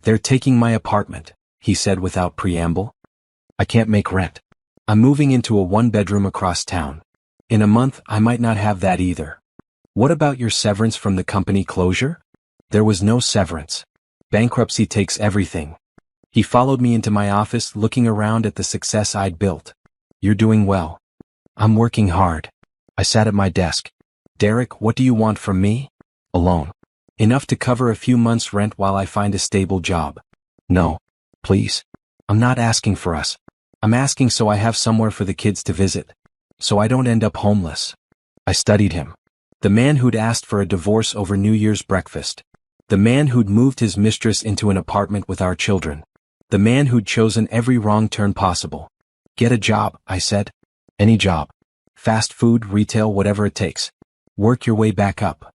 They're taking my apartment, he said without preamble. I can't make rent. I'm moving into a one-bedroom across town. In a month, I might not have that either. What about your severance from the company closure? There was no severance. Bankruptcy takes everything. He followed me into my office, looking around at the success I'd built. You're doing well. I'm working hard. I sat at my desk. Derek, what do you want from me? A loan. Enough to cover a few months' rent while I find a stable job. No. Please. I'm not asking for us. I'm asking so I have somewhere for the kids to visit. So I don't end up homeless. I studied him. The man who'd asked for a divorce over New Year's breakfast. The man who'd moved his mistress into an apartment with our children. The man who'd chosen every wrong turn possible. Get a job, I said. Any job. Fast food, retail, whatever it takes. Work your way back up.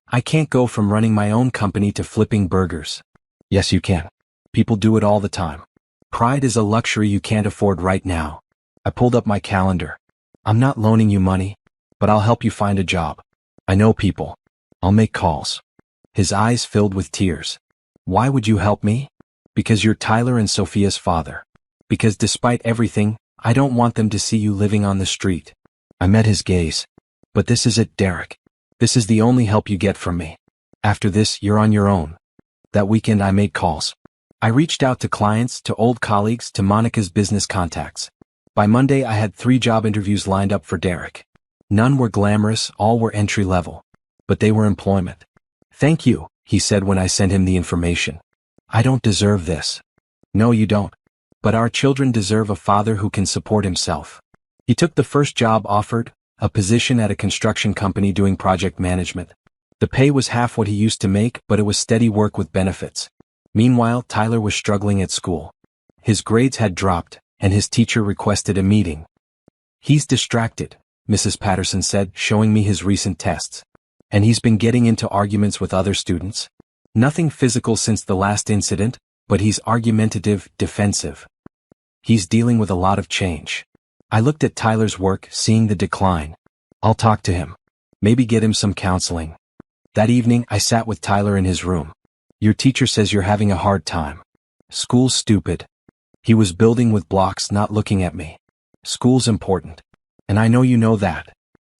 I can't go from running my own company to flipping burgers. Yes, you can. People do it all the time. Pride is a luxury you can't afford right now. I pulled up my calendar. I'm not loaning you money, but I'll help you find a job. I know people. I'll make calls. His eyes filled with tears. Why would you help me? Because you're Tyler and Sophia's father. Because despite everything, I don't want them to see you living on the street. I met his gaze. But this is it, Derek. This is the only help you get from me. After this, you're on your own. That weekend I made calls. I reached out to clients, to old colleagues, to Monica's business contacts. By Monday I had 3 job interviews lined up for Derek. None were glamorous, all were entry level. But they were employment. Thank you, he said when I sent him the information. I don't deserve this. No, you don't. But our children deserve a father who can support himself. He took the first job offered, a position at a construction company doing project management. The pay was half what he used to make, but it was steady work with benefits. Meanwhile, Tyler was struggling at school. His grades had dropped, and his teacher requested a meeting. He's distracted, Mrs. Patterson said, showing me his recent tests. And he's been getting into arguments with other students. Nothing physical since the last incident, but he's argumentative, defensive. He's dealing with a lot of change. I looked at Tyler's work, seeing the decline. I'll talk to him. Maybe get him some counseling. That evening, I sat with Tyler in his room. Your teacher says you're having a hard time. School's stupid. He was building with blocks, not looking at me. School's important. And I know you know that.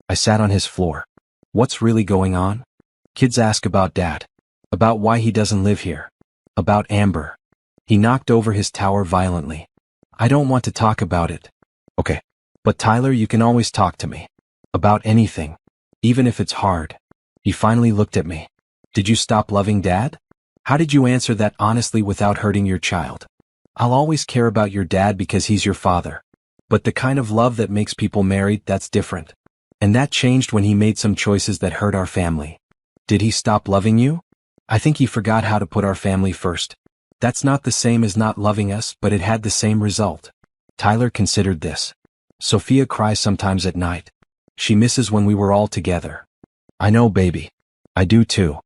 I sat on his floor. What's really going on? Kids ask about Dad. About why he doesn't live here. About Amber. He knocked over his tower violently. I don't want to talk about it. Okay. But Tyler, you can always talk to me. About anything. Even if it's hard. He finally looked at me. Did you stop loving Dad? How did you answer that honestly without hurting your child? I'll always care about your dad because he's your father. But the kind of love that makes people married, that's different. And that changed when he made some choices that hurt our family. Did he stop loving you? I think he forgot how to put our family first. That's not the same as not loving us, but it had the same result. Tyler considered this. Sophia cries sometimes at night. She misses when we were all together. I know, baby. I do too.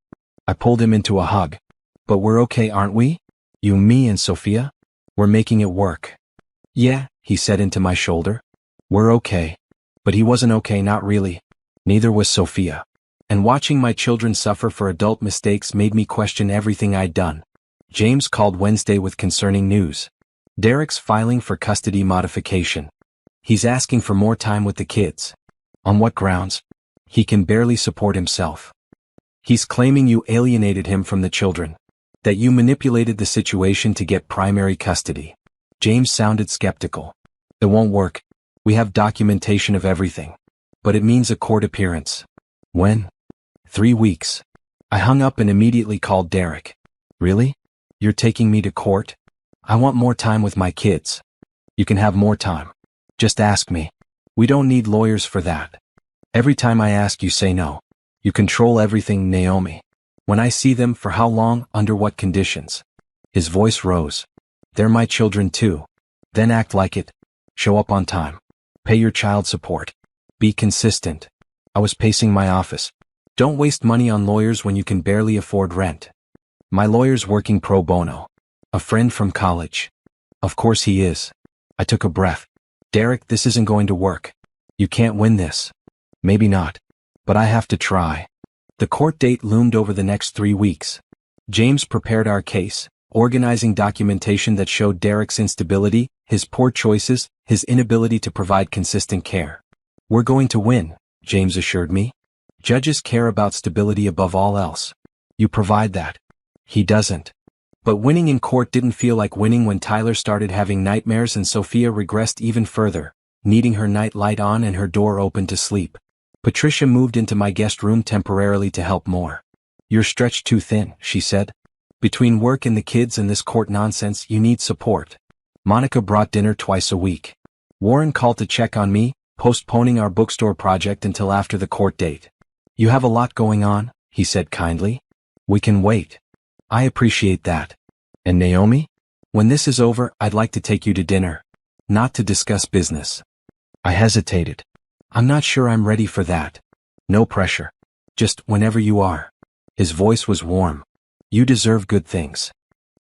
I pulled him into a hug. But we're okay, aren't we? You, me, and Sophia? We're making it work. Yeah, he said into my shoulder. We're okay. But he wasn't okay, not really. Neither was Sophia. And watching my children suffer for adult mistakes made me question everything I'd done. James called Wednesday with concerning news. Derek's filing for custody modification. He's asking for more time with the kids. On what grounds? He can barely support himself. He's claiming you alienated him from the children. That you manipulated the situation to get primary custody. James sounded skeptical. It won't work. We have documentation of everything. but it means a court appearance. When? 3 weeks. I hung up and immediately called Derek. Really? You're taking me to court? I want more time with my kids. You can have more time. Just ask me. We don't need lawyers for that. Every time I ask, you say no. You control everything, Naomi. When I see them, for how long, under what conditions? His voice rose. They're my children too. Then act like it. Show up on time. Pay your child support. Be consistent. I was pacing my office. Don't waste money on lawyers when you can barely afford rent. My lawyer's working pro bono. A friend from college. Of course he is. I took a breath. Derek, this isn't going to work. You can't win this. Maybe not. But I have to try. The court date loomed over the next 3 weeks. James prepared our case, organizing documentation that showed Derek's instability, his poor choices, his inability to provide consistent care. We're going to win, James assured me. Judges care about stability above all else. You provide that. He doesn't. But winning in court didn't feel like winning when Tyler started having nightmares and Sophia regressed even further, needing her night light on and her door open to sleep. Patricia moved into my guest room temporarily to help more. You're stretched too thin, she said. Between work and the kids and this court nonsense, you need support. Monica brought dinner twice a week. Warren called to check on me, postponing our bookstore project until after the court date. You have a lot going on, he said kindly. We can wait. I appreciate that. And Naomi? When this is over, I'd like to take you to dinner. Not to discuss business. I hesitated. I'm not sure I'm ready for that. No pressure. Just whenever you are. His voice was warm. You deserve good things.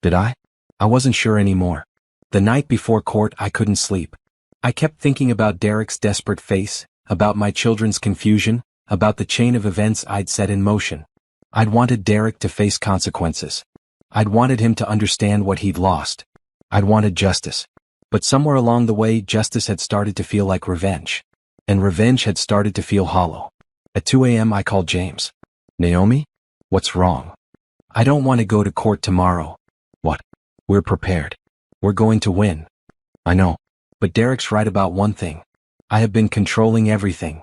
Did I? I wasn't sure anymore. The night before court, I couldn't sleep. I kept thinking about Derek's desperate face, about my children's confusion, about the chain of events I'd set in motion. I'd wanted Derek to face consequences. I'd wanted him to understand what he'd lost. I'd wanted justice. But somewhere along the way, justice had started to feel like revenge. And revenge had started to feel hollow. At 2 a.m. I called James. Naomi? What's wrong? I don't want to go to court tomorrow. What? We're prepared. We're going to win. I know. But Derek's right about one thing. I have been controlling everything.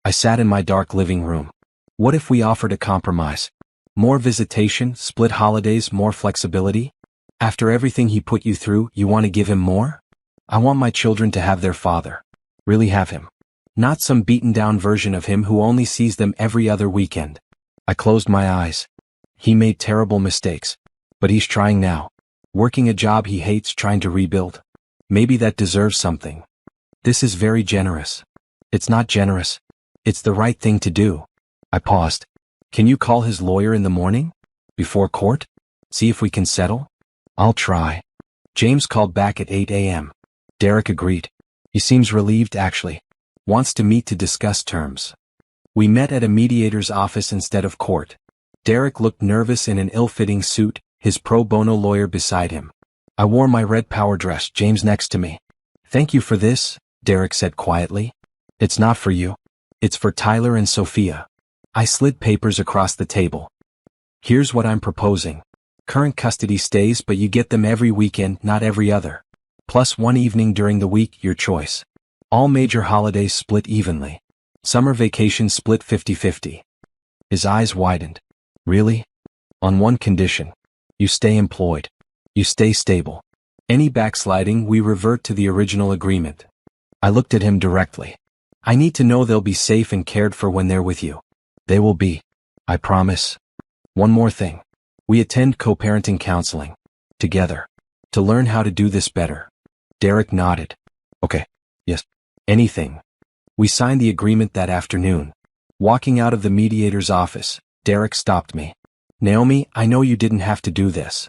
I sat in my dark living room. What if we offered a compromise? More visitation, split holidays, more flexibility? After everything he put you through, you want to give him more? I want my children to have their father. Really have him. Not some beaten-down version of him who only sees them every other weekend. I closed my eyes. He made terrible mistakes. But he's trying now. Working a job he hates, trying to rebuild. Maybe that deserves something. This is very generous. It's not generous. It's the right thing to do. I paused. Can you call his lawyer in the morning? Before court? See if we can settle? I'll try. James called back at 8 a.m. Derek agreed. He seems relieved actually. Wants to meet to discuss terms. We met at a mediator's office instead of court. Derek looked nervous in an ill-fitting suit, his pro bono lawyer beside him. I wore my red power dress, James next to me. Thank you for this, Derek said quietly. It's not for you. It's for Tyler and Sophia. I slid papers across the table. Here's what I'm proposing. Current custody stays, but you get them every weekend, not every other. Plus 1 evening during the week, your choice. All major holidays split evenly. Summer vacations split 50-50. His eyes widened. Really? On one condition. You stay employed. You stay stable. Any backsliding, we revert to the original agreement. I looked at him directly. I need to know they'll be safe and cared for when they're with you. They will be. I promise. One more thing. We attend co-parenting counseling. Together. To learn how to do this better. Derek nodded. Okay. Yes. Anything. We signed the agreement that afternoon. Walking out of the mediator's office, Derek stopped me. Naomi, I know you didn't have to do this.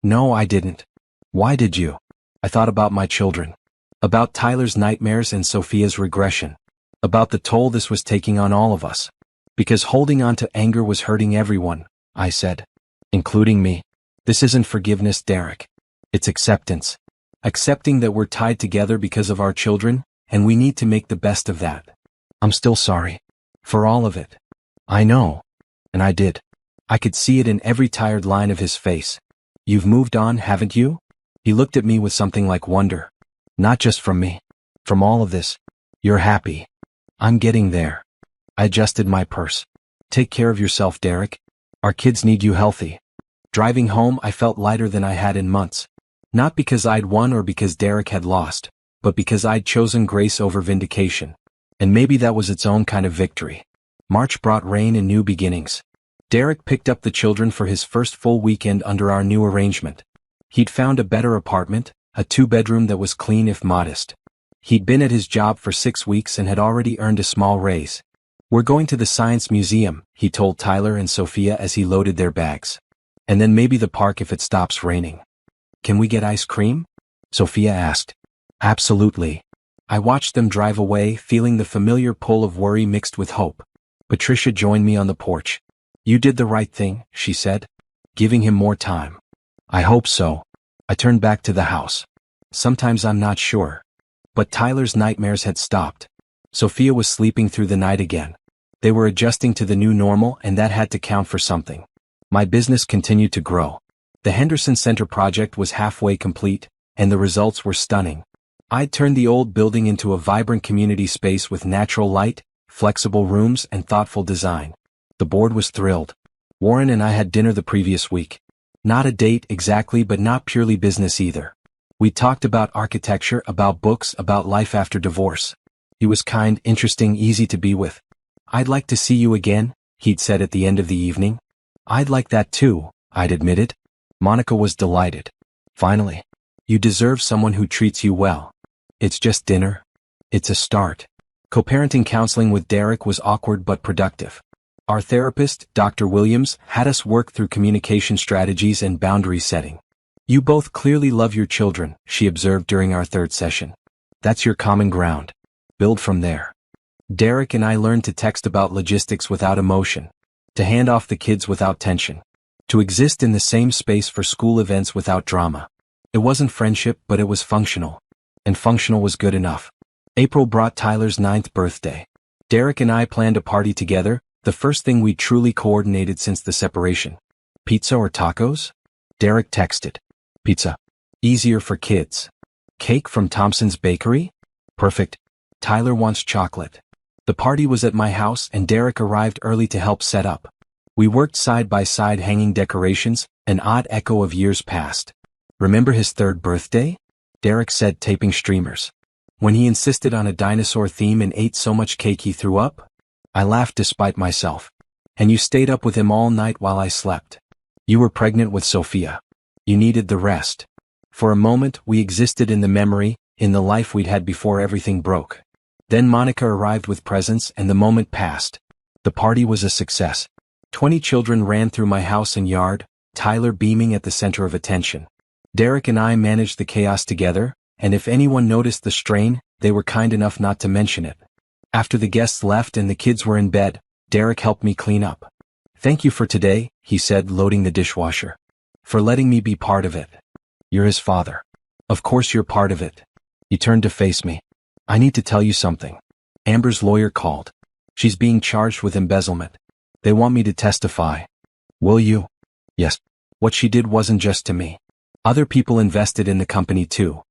No, I didn't. Why did you? I thought about my children. About Tyler's nightmares and Sophia's regression. About the toll this was taking on all of us. Because holding on to anger was hurting everyone, I said. Including me. This isn't forgiveness, Derek. It's acceptance. Accepting that we're tied together because of our children, and we need to make the best of that. I'm still sorry. For all of it. I know. And I did. I could see it in every tired line of his face. You've moved on, haven't you? He looked at me with something like wonder. Not just from me. From all of this. You're happy. I'm getting there. I adjusted my purse. Take care of yourself, Derek. Our kids need you healthy. Driving home, I felt lighter than I had in months. Not because I'd won or because Derek had lost, but because I'd chosen grace over vindication. And maybe that was its own kind of victory. March brought rain and new beginnings. Derek picked up the children for his first full weekend under our new arrangement. He'd found a better apartment, a 2-bedroom that was clean if modest. He'd been at his job for 6 weeks and had already earned a small raise. We're going to the Science Museum, he told Tyler and Sophia as he loaded their bags. And then maybe the park if it stops raining. Can we get ice cream? Sophia asked. Absolutely. I watched them drive away, feeling the familiar pull of worry mixed with hope. Patricia joined me on the porch. You did the right thing, she said. Giving him more time. I hope so. I turned back to the house. Sometimes I'm not sure. But Tyler's nightmares had stopped. Sophia was sleeping through the night again. They were adjusting to the new normal, and that had to count for something. My business continued to grow. The Henderson Center project was halfway complete, and the results were stunning. I'd turned the old building into a vibrant community space with natural light, flexible rooms, and thoughtful design. The board was thrilled. Warren and I had dinner the previous week. Not a date exactly, but not purely business either. We talked about architecture, about books, about life after divorce. He was kind, interesting, easy to be with. I'd like to see you again, he'd said at the end of the evening. I'd like that too, I'd admitted. Monica was delighted. Finally. You deserve someone who treats you well. It's just dinner. It's a start. Co-parenting counseling with Derek was awkward but productive. Our therapist, Dr. Williams, had us work through communication strategies and boundary setting. You both clearly love your children, she observed during our third session. That's your common ground. Build from there. Derek and I learned to text about logistics without emotion, to hand off the kids without tension, to exist in the same space for school events without drama. It wasn't friendship, but it was functional. And functional was good enough. April brought Tyler's 9th birthday. Derek and I planned a party together, the first thing we truly coordinated since the separation. Pizza or tacos? Derek texted. Pizza. Easier for kids. Cake from Thompson's Bakery? Perfect. Tyler wants chocolate. The party was at my house and Derek arrived early to help set up. We worked side by side hanging decorations, an odd echo of years past. Remember his 3rd birthday? Derek said, taping streamers. When he insisted on a dinosaur theme and ate so much cake he threw up? I laughed despite myself. And you stayed up with him all night while I slept. You were pregnant with Sophia. You needed the rest. For a moment, we existed in the memory, in the life we'd had before everything broke. Then Monica arrived with presents and the moment passed. The party was a success. 20 children ran through my house and yard, Tyler beaming at the center of attention. Derek and I managed the chaos together, and if anyone noticed the strain, they were kind enough not to mention it. After the guests left and the kids were in bed, Derek helped me clean up. Thank you for today, he said, loading the dishwasher. For letting me be part of it. You're his father. Of course you're part of it. He turned to face me. I need to tell you something. Amber's lawyer called. She's being charged with embezzlement. They want me to testify. Will you? Yes. What she did wasn't just to me. Other people invested in the company too.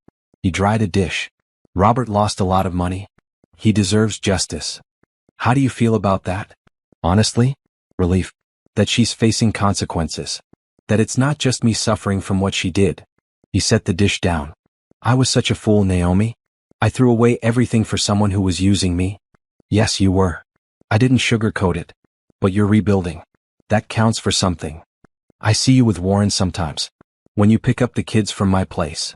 He dried a dish. Robert lost a lot of money. He deserves justice. How do you feel about that? Honestly? Relief. That she's facing consequences. That it's not just me suffering from what she did. He set the dish down. I was such a fool, Naomi. I threw away everything for someone who was using me. Yes, you were. I didn't sugarcoat it. But you're rebuilding. That counts for something. I see you with Warren sometimes. When you pick up the kids from my place.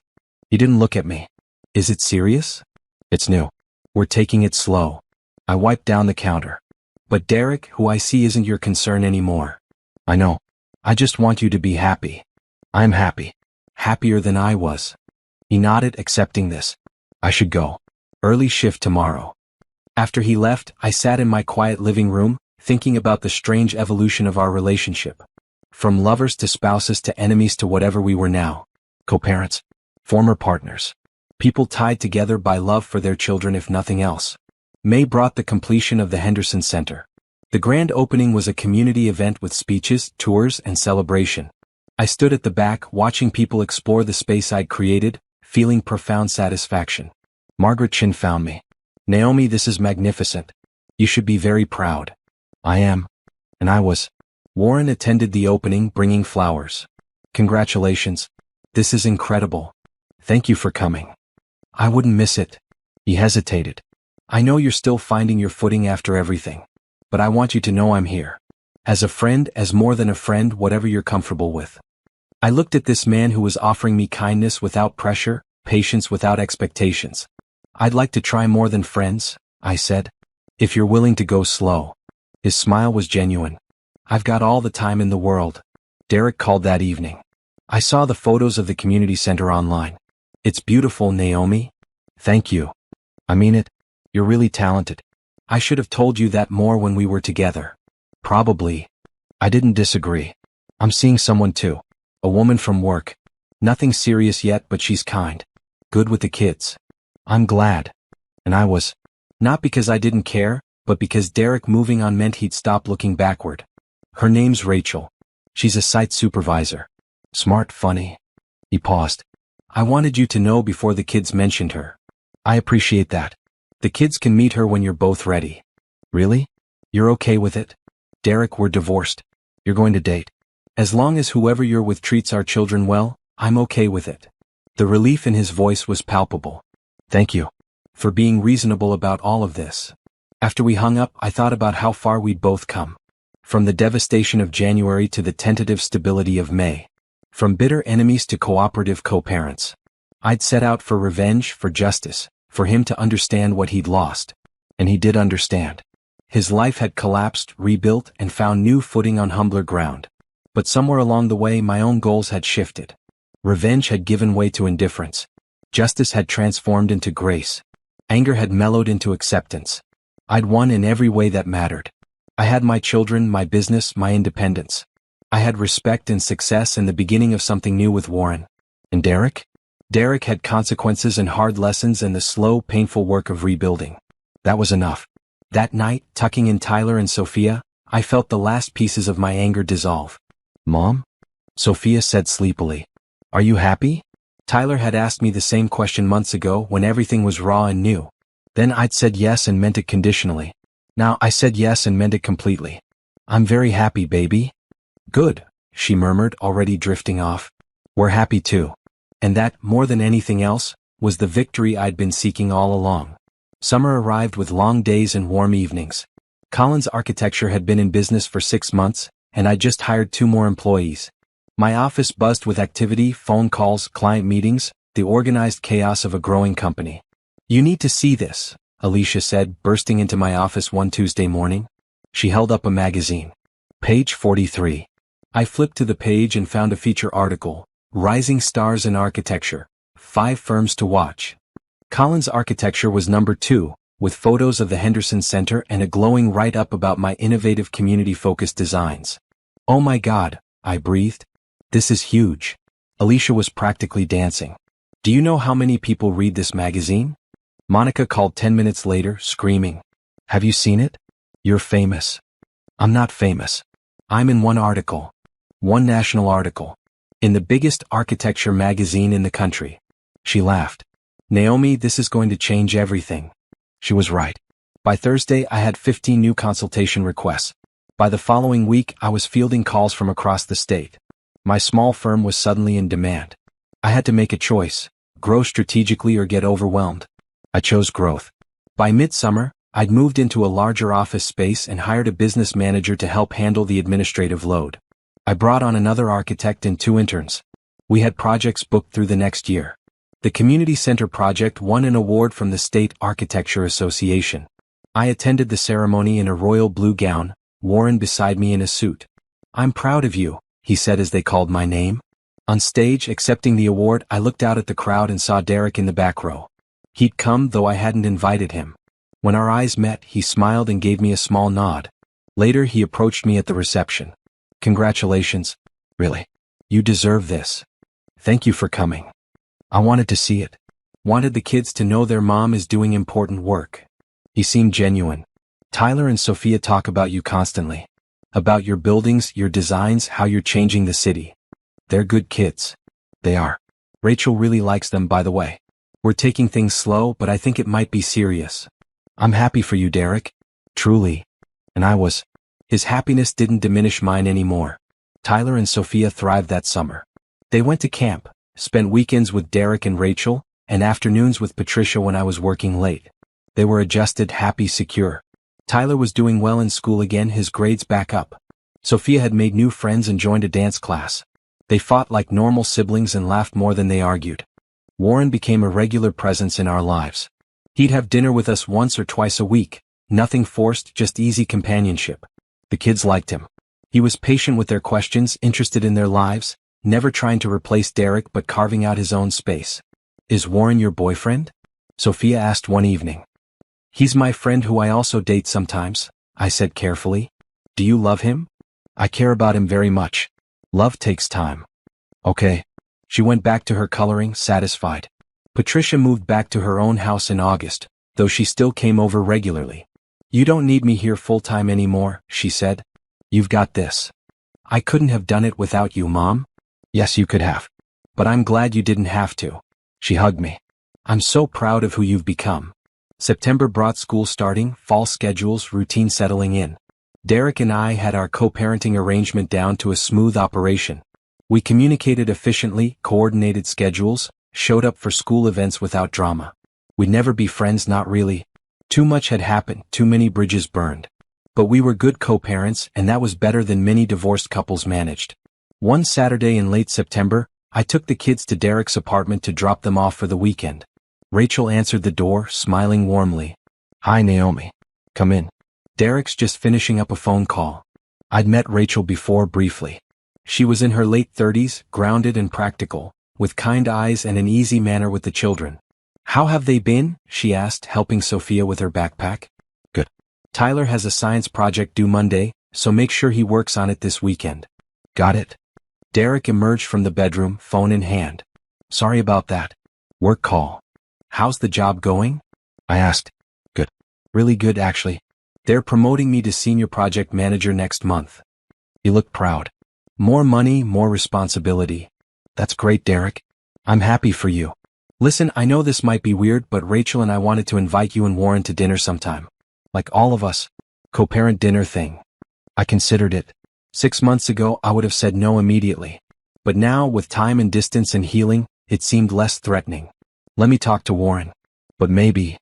He didn't look at me. Is it serious? It's new. We're taking it slow. I wiped down the counter. But Derek, who I see isn't your concern anymore. I know. I just want you to be happy. I'm happy. Happier than I was. He nodded, accepting this. I should go. Early shift tomorrow. After he left, I sat in my quiet living room, thinking about the strange evolution of our relationship. From lovers to spouses to enemies to whatever we were now. Co-parents. Former partners. People tied together by love for their children if nothing else. May brought the completion of the Henderson Center. The grand opening was a community event with speeches, tours, and celebration. I stood at the back watching people explore the space I'd created, feeling profound satisfaction. Margaret Chin found me. Naomi, this is magnificent. You should be very proud. I am. And I was. Warren attended the opening, bringing flowers. Congratulations. This is incredible. Thank you for coming. I wouldn't miss it. He hesitated. I know you're still finding your footing after everything. But I want you to know I'm here. As a friend, as more than a friend, whatever you're comfortable with. I looked at this man who was offering me kindness without pressure, patience without expectations. I'd like to try more than friends, I said. If you're willing to go slow. His smile was genuine. I've got all the time in the world. Derek called that evening. I saw the photos of the community center online. It's beautiful, Naomi. Thank you. I mean it. You're really talented. I should have told you that more when we were together. Probably. I didn't disagree. I'm seeing someone too. A woman from work. Nothing serious yet, but she's kind. Good with the kids. I'm glad. And I was. Not because I didn't care, but because Derek moving on meant he'd stop looking backward. Her name's Rachel. She's a site supervisor. Smart, funny. He paused. I wanted you to know before the kids mentioned her. I appreciate that. The kids can meet her when you're both ready. Really? You're okay with it? Derek, we're divorced. You're going to date. As long as whoever you're with treats our children well, I'm okay with it. The relief in his voice was palpable. Thank you. For being reasonable about all of this. After we hung up, I thought about how far we'd both come. From the devastation of January to the tentative stability of May. From bitter enemies to cooperative co-parents. I'd set out for revenge, for justice, for him to understand what he'd lost. And he did understand. His life had collapsed, rebuilt, and found new footing on humbler ground. But somewhere along the way my own goals had shifted. Revenge had given way to indifference. Justice had transformed into grace. Anger had mellowed into acceptance. I'd won in every way that mattered. I had my children, my business, my independence. I had respect and success and the beginning of something new with Warren. And Derek? Derek had consequences and hard lessons and the slow, painful work of rebuilding. That was enough. That night, tucking in Tyler and Sophia, I felt the last pieces of my anger dissolve. Mom? Sophia said sleepily. Are you happy? Tyler had asked me the same question months ago when everything was raw and new. Then I'd said yes and meant it conditionally. Now I said yes and meant it completely. I'm very happy, baby. Good, she murmured, already drifting off. We're happy too. And that, more than anything else, was the victory I'd been seeking all along. Summer arrived with long days and warm evenings. Collins Architecture had been in business for 6 months, and I'd just hired 2 more employees. My office buzzed with activity, phone calls, client meetings, the organized chaos of a growing company. You need to see this, Alicia said, bursting into my office one Tuesday morning. She held up a magazine. Page 43. I flipped to the page and found a feature article, Rising Stars in Architecture, 5 Firms to Watch. Collins Architecture was number 2, with photos of the Henderson Center and a glowing write-up about my innovative community-focused designs. Oh my God, I breathed. This is huge. Alicia was practically dancing. Do you know how many people read this magazine? Monica called 10 minutes later, screaming. Have you seen it? You're famous. I'm not famous. I'm in one article. One national article. In the biggest architecture magazine in the country. She laughed. Naomi, this is going to change everything. She was right. By Thursday, I had 15 new consultation requests. By the following week, I was fielding calls from across the state. My small firm was suddenly in demand. I had to make a choice, grow strategically or get overwhelmed. I chose growth. By midsummer, I'd moved into a larger office space and hired a business manager to help handle the administrative load. I brought on another architect and 2 interns. We had projects booked through the next year. The community center project won an award from the State Architecture Association. I attended the ceremony in a royal blue gown, Warren beside me in a suit. I'm proud of you, he said as they called my name. On stage, accepting the award, I looked out at the crowd and saw Derek in the back row. He'd come, though I hadn't invited him. When our eyes met, he smiled and gave me a small nod. Later, he approached me at the reception. Congratulations. Really. You deserve this. Thank you for coming. I wanted to see it. Wanted the kids to know their mom is doing important work. He seemed genuine. Tyler and Sophia talk about you constantly. About your buildings, your designs, how you're changing the city. They're good kids. They are. Rachel really likes them, by the way. We're taking things slow, but I think it might be serious. I'm happy for you, Derek. Truly. And I was. His happiness didn't diminish mine anymore. Tyler and Sophia thrived that summer. They went to camp, spent weekends with Derek and Rachel, and afternoons with Patricia when I was working late. They were adjusted, happy, secure. Tyler was doing well in school again, his grades back up. Sophia had made new friends and joined a dance class. They fought like normal siblings and laughed more than they argued. Warren became a regular presence in our lives. He'd have dinner with us once or twice a week, nothing forced, just easy companionship. The kids liked him. He was patient with their questions, interested in their lives, never trying to replace Derek but carving out his own space. Is Warren your boyfriend? Sophia asked one evening. He's my friend who I also date sometimes, I said carefully. Do you love him? I care about him very much. Love takes time. Okay. She went back to her coloring, satisfied. Patricia moved back to her own house in August, though she still came over regularly. You don't need me here full-time anymore, she said. You've got this. I couldn't have done it without you, Mom. Yes, you could have. But I'm glad you didn't have to. She hugged me. I'm so proud of who you've become. September brought school starting, fall schedules, routine settling in. Derek and I had our co-parenting arrangement down to a smooth operation. We communicated efficiently, coordinated schedules, showed up for school events without drama. We'd never be friends, not really. Too much had happened, too many bridges burned. But we were good co-parents, and that was better than many divorced couples managed. One Saturday in late September, I took the kids to Derek's apartment to drop them off for the weekend. Rachel answered the door, smiling warmly. Hi, Naomi. Come in. Derek's just finishing up a phone call. I'd met Rachel before briefly. She was in her late 30s, grounded and practical, with kind eyes and an easy manner with the children. How have they been? She asked, helping Sophia with her backpack. Good. Tyler has a science project due Monday, so make sure he works on it this weekend. Got it? Derek emerged from the bedroom, phone in hand. Sorry about that. Work call. How's the job going? I asked. Good. Really good, actually. They're promoting me to senior project manager next month. He looked proud. More money, more responsibility. That's great, Derek. I'm happy for you. Listen, I know this might be weird, but Rachel and I wanted to invite you and Warren to dinner sometime. Like all of us. Co-parent dinner thing. I considered it. 6 months ago, I would have said no immediately. But now, with time and distance and healing, it seemed less threatening. Let me talk to Warren. But maybe.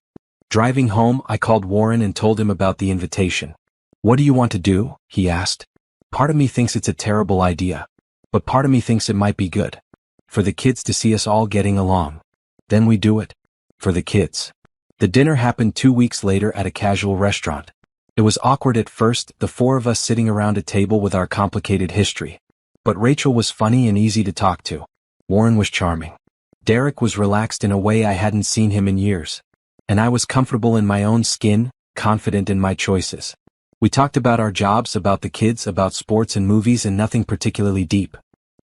Driving home, I called Warren and told him about the invitation. What do you want to do? He asked. Part of me thinks it's a terrible idea. But part of me thinks it might be good. For the kids to see us all getting along. Then we do it. For the kids. The dinner happened 2 weeks later at a casual restaurant. It was awkward at first, the four of us sitting around a table with our complicated history. But Rachel was funny and easy to talk to. Warren was charming. Derek was relaxed in a way I hadn't seen him in years. And I was comfortable in my own skin, confident in my choices. We talked about our jobs, about the kids, about sports and movies, and nothing particularly deep.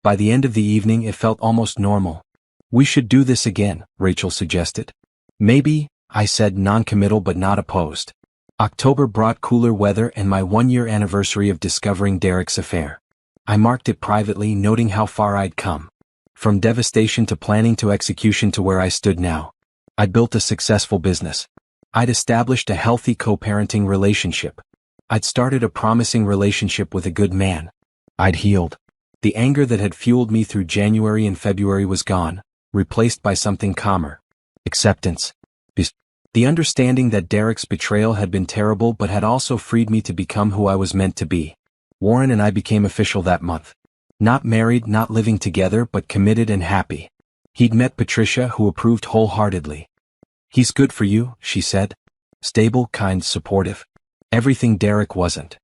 By the end of the evening, it felt almost normal. We should do this again, Rachel suggested. Maybe, I said, non-committal but not opposed. October brought cooler weather and my 1-year anniversary of discovering Derek's affair. I marked it privately, noting how far I'd come. From devastation to planning to execution to where I stood now. I'd built a successful business. I'd established a healthy co-parenting relationship. I'd started a promising relationship with a good man. I'd healed. The anger that had fueled me through January and February was gone, replaced by something calmer. Acceptance. The understanding that Derek's betrayal had been terrible but had also freed me to become who I was meant to be. Warren and I became official that month. Not married, not living together, but committed and happy. He'd met Patricia, who approved wholeheartedly. He's good for you, she said. Stable, kind, supportive. Everything Derek wasn't.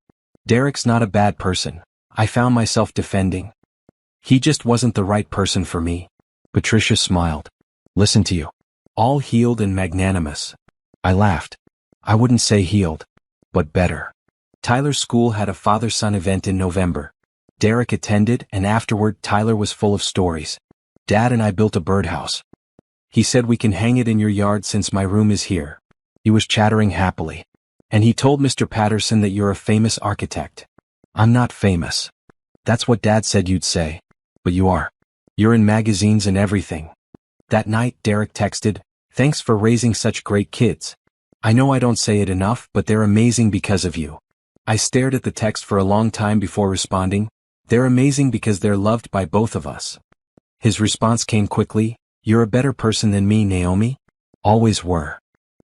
Derek's not a bad person. I found myself defending. He just wasn't the right person for me. Patricia smiled. Listen to you. All healed and magnanimous. I laughed. I wouldn't say healed, but better. Tyler's school had a father-son event in November. Derek attended, and afterward Tyler was full of stories. Dad and I built a birdhouse. He said we can hang it in your yard since my room is here. He was chattering happily. And he told Mr. Patterson that you're a famous architect. I'm not famous. That's what Dad said you'd say. But you are. You're in magazines and everything. That night Derek texted, thanks for raising such great kids. I know I don't say it enough, but they're amazing because of you. I stared at the text for a long time before responding. They're amazing because they're loved by both of us. His response came quickly. You're a better person than me, Naomi. Always were.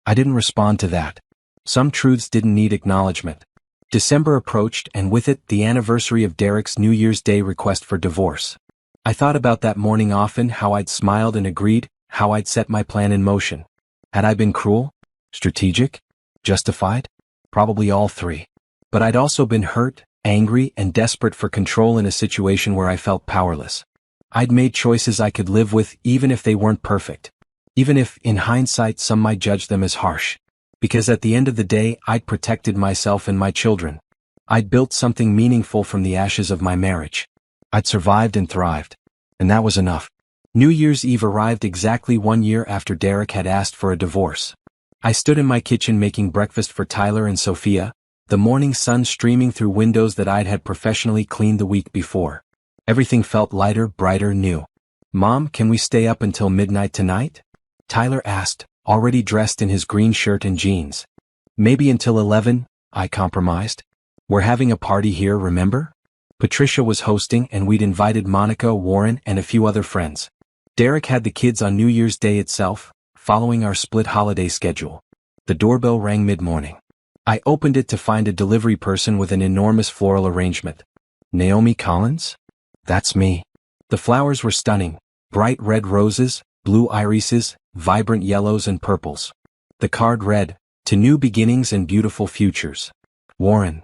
I didn't respond to that. Some truths didn't need acknowledgement. December approached, and with it, the anniversary of Derek's New Year's Day request for divorce. I thought about that morning often, how I'd smiled and agreed, how I'd set my plan in motion. Had I been cruel? Strategic? Justified? Probably all three. But I'd also been hurt, angry, and desperate for control in a situation where I felt powerless. I'd made choices I could live with even if they weren't perfect. Even if, in hindsight, some might judge them as harsh. Because at the end of the day, I'd protected myself and my children. I'd built something meaningful from the ashes of my marriage. I'd survived and thrived. And that was enough. New Year's Eve arrived exactly 1 year after Derek had asked for a divorce. I stood in my kitchen making breakfast for Tyler and Sophia, the morning sun streaming through windows that I'd had professionally cleaned the week before. Everything felt lighter, brighter, new. Mom, can we stay up until midnight tonight? Tyler asked, already dressed in his green shirt and jeans. Maybe until 11, I compromised. We're having a party here, remember? Patricia was hosting and we'd invited Monica, Warren, and a few other friends. Derek had the kids on New Year's Day itself, following our split holiday schedule. The doorbell rang mid-morning. I opened it to find a delivery person with an enormous floral arrangement. Naomi Collins? That's me. The flowers were stunning. Bright red roses, blue irises, vibrant yellows and purples. The card read, "To new beginnings and beautiful futures. Warren."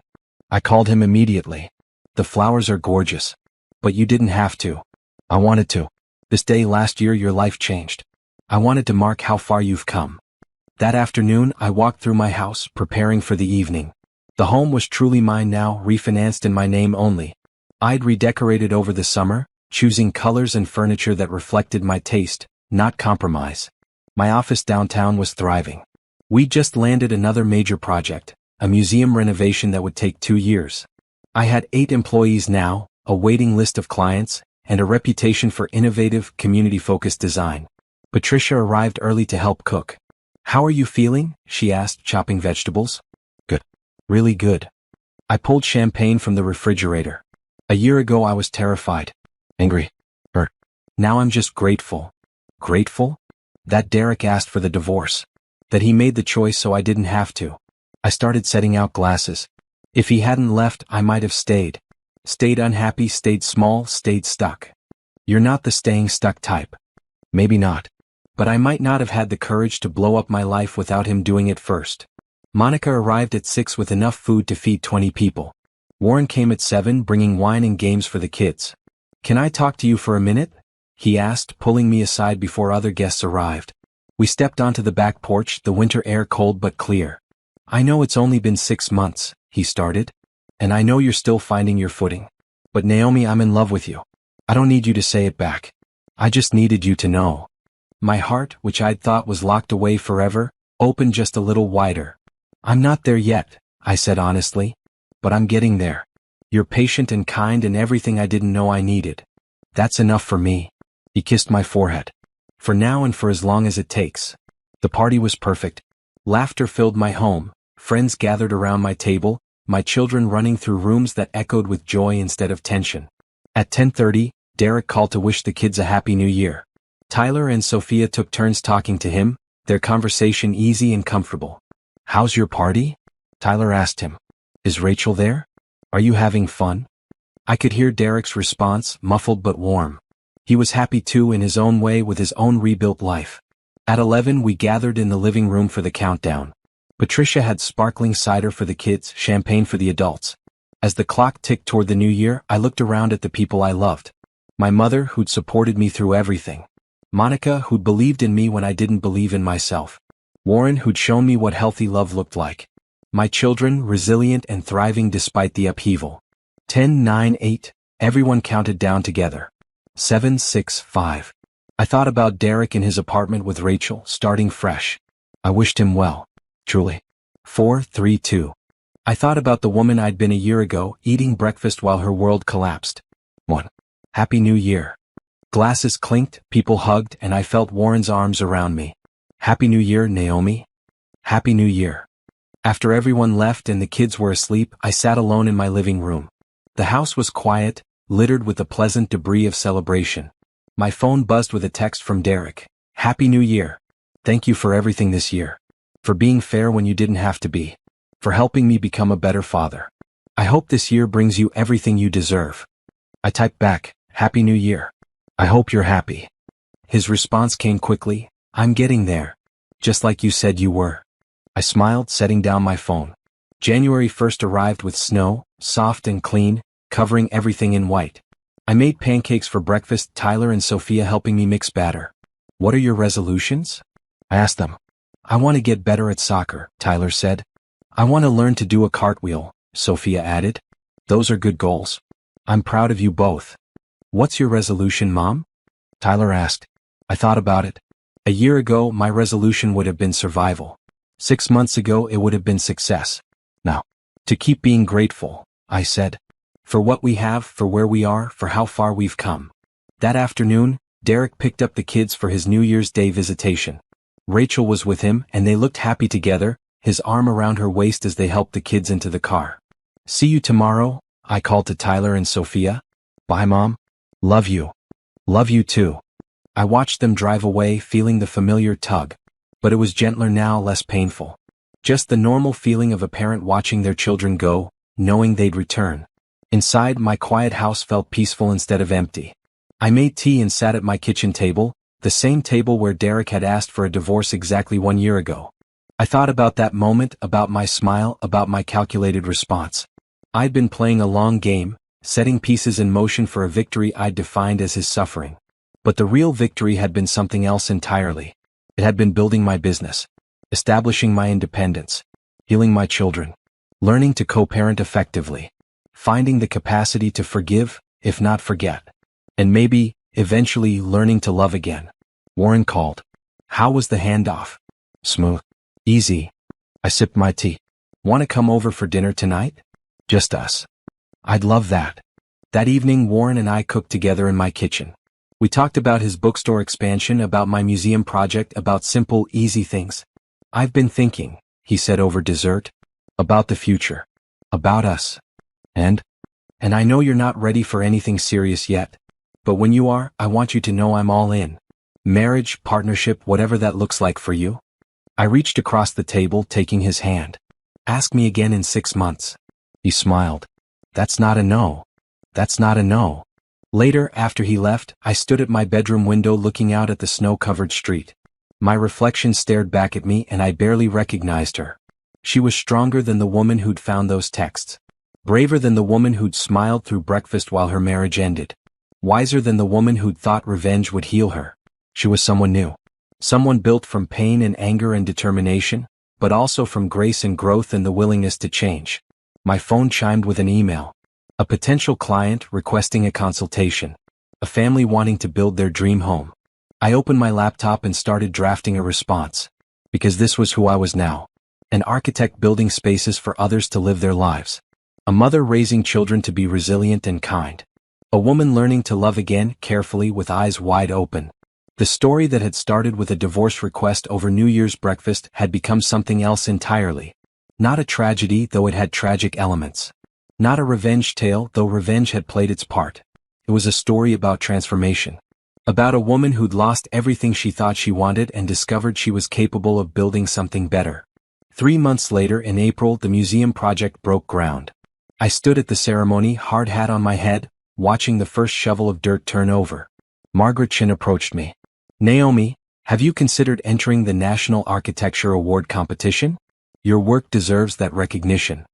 I called him immediately. The flowers are gorgeous. But you didn't have to. I wanted to. This day last year your life changed. I wanted to mark how far you've come. That afternoon I walked through my house, preparing for the evening. The home was truly mine now, refinanced in my name only. I'd redecorated over the summer, choosing colors and furniture that reflected my taste, not compromise. My office downtown was thriving. We'd just landed another major project, a museum renovation that would take 2 years. I had 8 employees now, a waiting list of clients, and a reputation for innovative, community-focused design. Patricia arrived early to help cook. How are you feeling? She asked, chopping vegetables. Good. Really good. I pulled champagne from the refrigerator. A year ago I was terrified. Angry. Hurt. Now I'm just grateful. Grateful? That Derek asked for the divorce. That he made the choice so I didn't have to. I started setting out glasses. If he hadn't left, I might have stayed. Stayed unhappy, stayed small, stayed stuck. You're not the staying stuck type. Maybe not. But I might not have had the courage to blow up my life without him doing it first. Monica arrived at 6 with enough food to feed 20 people. Warren came at 7 bringing wine and games for the kids. Can I talk to you for a minute? He asked, pulling me aside before other guests arrived. We stepped onto the back porch, the winter air cold but clear. I know it's only been 6 months, he started. And I know you're still finding your footing. But Naomi, I'm in love with you. I don't need you to say it back. I just needed you to know. My heart, which I'd thought was locked away forever, opened just a little wider. I'm not there yet, I said honestly. But I'm getting there. You're patient and kind and everything I didn't know I needed. That's enough for me. He kissed my forehead. For now and for as long as it takes. The party was perfect. Laughter filled my home, friends gathered around my table, my children running through rooms that echoed with joy instead of tension. At 10:30, Derek called to wish the kids a happy new year. Tyler and Sophia took turns talking to him, their conversation easy and comfortable. How's your party? Tyler asked him. Is Rachel there? Are you having fun? I could hear Derek's response, muffled but warm. He was happy too in his own way with his own rebuilt life. At 11 we gathered in the living room for the countdown. Patricia had sparkling cider for the kids, champagne for the adults. As the clock ticked toward the new year, I looked around at the people I loved. My mother, who'd supported me through everything. Monica, who'd believed in me when I didn't believe in myself. Warren, who'd shown me what healthy love looked like. My children, resilient and thriving despite the upheaval. 10, 9, 8, everyone counted down together. 7, 6, 5. I thought about Derek in his apartment with Rachel, starting fresh. I wished him well. Truly. 4, 3, 2. I thought about the woman I'd been a year ago, eating breakfast while her world collapsed. 1. Happy New Year. Glasses clinked, people hugged, and I felt Warren's arms around me. Happy New Year, Naomi. Happy New Year. After everyone left and the kids were asleep, I sat alone in my living room. The house was quiet, littered with the pleasant debris of celebration. My phone buzzed with a text from Derek. Happy New Year. Thank you for everything this year. For being fair when you didn't have to be. For helping me become a better father. I hope this year brings you everything you deserve. I typed back, Happy New Year. I hope you're happy. His response came quickly, I'm getting there. Just like you said you were. I smiled, setting down my phone. January 1st arrived with snow, soft and clean, covering everything in white. I made pancakes for breakfast, Tyler and Sophia helping me mix batter. What are your resolutions? I asked them. I want to get better at soccer, Tyler said. I want to learn to do a cartwheel, Sophia added. Those are good goals. I'm proud of you both. What's your resolution, Mom? Tyler asked. I thought about it. A year ago, my resolution would have been survival. 6 months ago, it would have been success. Now, to keep being grateful, I said. For what we have, for where we are, for how far we've come. That afternoon, Derek picked up the kids for his New Year's Day visitation. Rachel was with him and they looked happy together, his arm around her waist as they helped the kids into the car. See you tomorrow, I called to Tyler and Sophia. Bye, Mom. Love you. Love you too. I watched them drive away, feeling the familiar tug. But it was gentler now, less painful. Just the normal feeling of a parent watching their children go, knowing they'd return. Inside, my quiet house felt peaceful instead of empty. I made tea and sat at my kitchen table, the same table where Derek had asked for a divorce exactly 1 year ago. I thought about that moment, about my smile, about my calculated response. I'd been playing a long game, setting pieces in motion for a victory I'd defined as his suffering. But the real victory had been something else entirely. It had been building my business, establishing my independence, healing my children, learning to co-parent effectively, finding the capacity to forgive, if not forget, and maybe, eventually, learning to love again. Warren called. How was the handoff? Smooth. Easy. I sipped my tea. Want to come over for dinner tonight? Just us. I'd love that. That evening, Warren and I cooked together in my kitchen. We talked about his bookstore expansion, about my museum project, about simple, easy things. I've been thinking, he said over dessert, about the future. About us. And I know you're not ready for anything serious yet. But when you are, I want you to know I'm all in. Marriage, partnership, whatever that looks like for you. I reached across the table, taking his hand. Ask me again in 6 months. He smiled. That's not a no. That's not a no. Later, after he left, I stood at my bedroom window looking out at the snow-covered street. My reflection stared back at me and I barely recognized her. She was stronger than the woman who'd found those texts. Braver than the woman who'd smiled through breakfast while her marriage ended. Wiser than the woman who'd thought revenge would heal her. She was someone new. Someone built from pain and anger and determination, but also from grace and growth and the willingness to change. My phone chimed with an email. A potential client requesting a consultation. A family wanting to build their dream home. I opened my laptop and started drafting a response. Because this was who I was now. An architect building spaces for others to live their lives. A mother raising children to be resilient and kind. A woman learning to love again, carefully, with eyes wide open. The story that had started with a divorce request over New Year's breakfast had become something else entirely. Not a tragedy, though it had tragic elements. Not a revenge tale, though revenge had played its part. It was a story about transformation. About a woman who'd lost everything she thought she wanted and discovered she was capable of building something better. 3 months later, in April, the museum project broke ground. I stood at the ceremony, hard hat on my head, watching the first shovel of dirt turn over. Margaret Chin approached me. Naomi, have you considered entering the National Architecture Award competition? Your work deserves that recognition.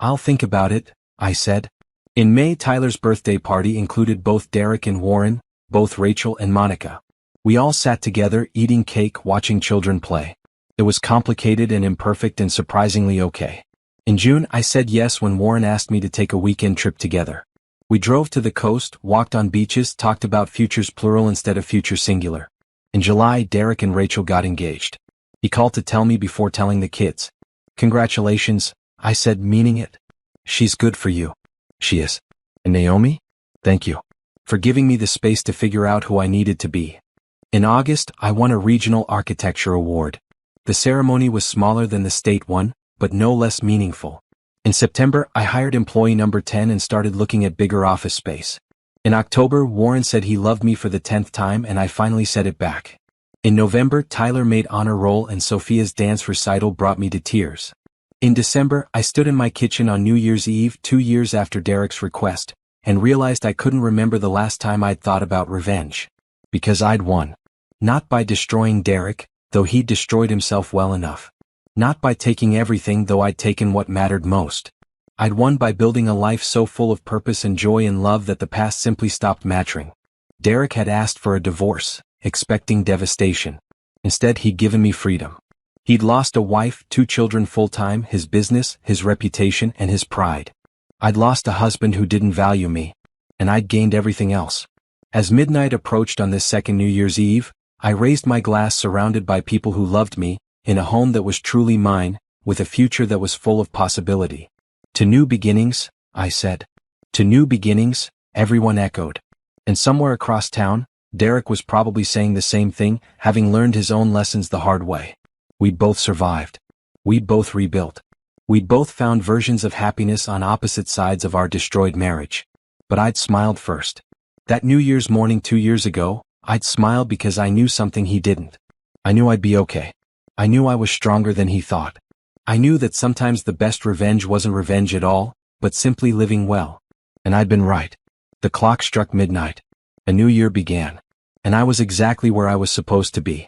I'll think about it, I said. In May, Tyler's birthday party included both Derek and Warren, both Rachel and Monica. We all sat together, eating cake, watching children play. It was complicated and imperfect and surprisingly okay. In June, I said yes when Warren asked me to take a weekend trip together. We drove to the coast, walked on beaches, talked about futures plural instead of future singular. In July, Derek and Rachel got engaged. He called to tell me before telling the kids. Congratulations, I said, meaning it. She's good for you. She is. And Naomi? Thank you. For giving me the space to figure out who I needed to be. In August, I won a regional architecture award. The ceremony was smaller than the state one, but no less meaningful. In September, I hired employee number 10 and started looking at bigger office space. In October, Warren said he loved me for the 10th time and I finally said it back. In November, Tyler made honor roll and Sophia's dance recital brought me to tears. In December, I stood in my kitchen on New Year's Eve 2 years after Derek's request, and realized I couldn't remember the last time I'd thought about revenge. Because I'd won. Not by destroying Derek, though he'd destroyed himself well enough. Not by taking everything, though I'd taken what mattered most. I'd won by building a life so full of purpose and joy and love that the past simply stopped mattering. Derek had asked for a divorce, expecting devastation. Instead, he'd given me freedom. He'd lost a wife, 2 children full-time, his business, his reputation, and his pride. I'd lost a husband who didn't value me. And I'd gained everything else. As midnight approached on this second New Year's Eve, I raised my glass surrounded by people who loved me, in a home that was truly mine, with a future that was full of possibility. To new beginnings, I said. To new beginnings, everyone echoed. And somewhere across town, Derek was probably saying the same thing, having learned his own lessons the hard way. We'd both survived. We'd both rebuilt. We'd both found versions of happiness on opposite sides of our destroyed marriage. But I'd smiled first. That New Year's morning 2 years ago, I'd smiled because I knew something he didn't. I knew I'd be okay. I knew I was stronger than he thought. I knew that sometimes the best revenge wasn't revenge at all, but simply living well. And I'd been right. The clock struck midnight. A new year began. And I was exactly where I was supposed to be.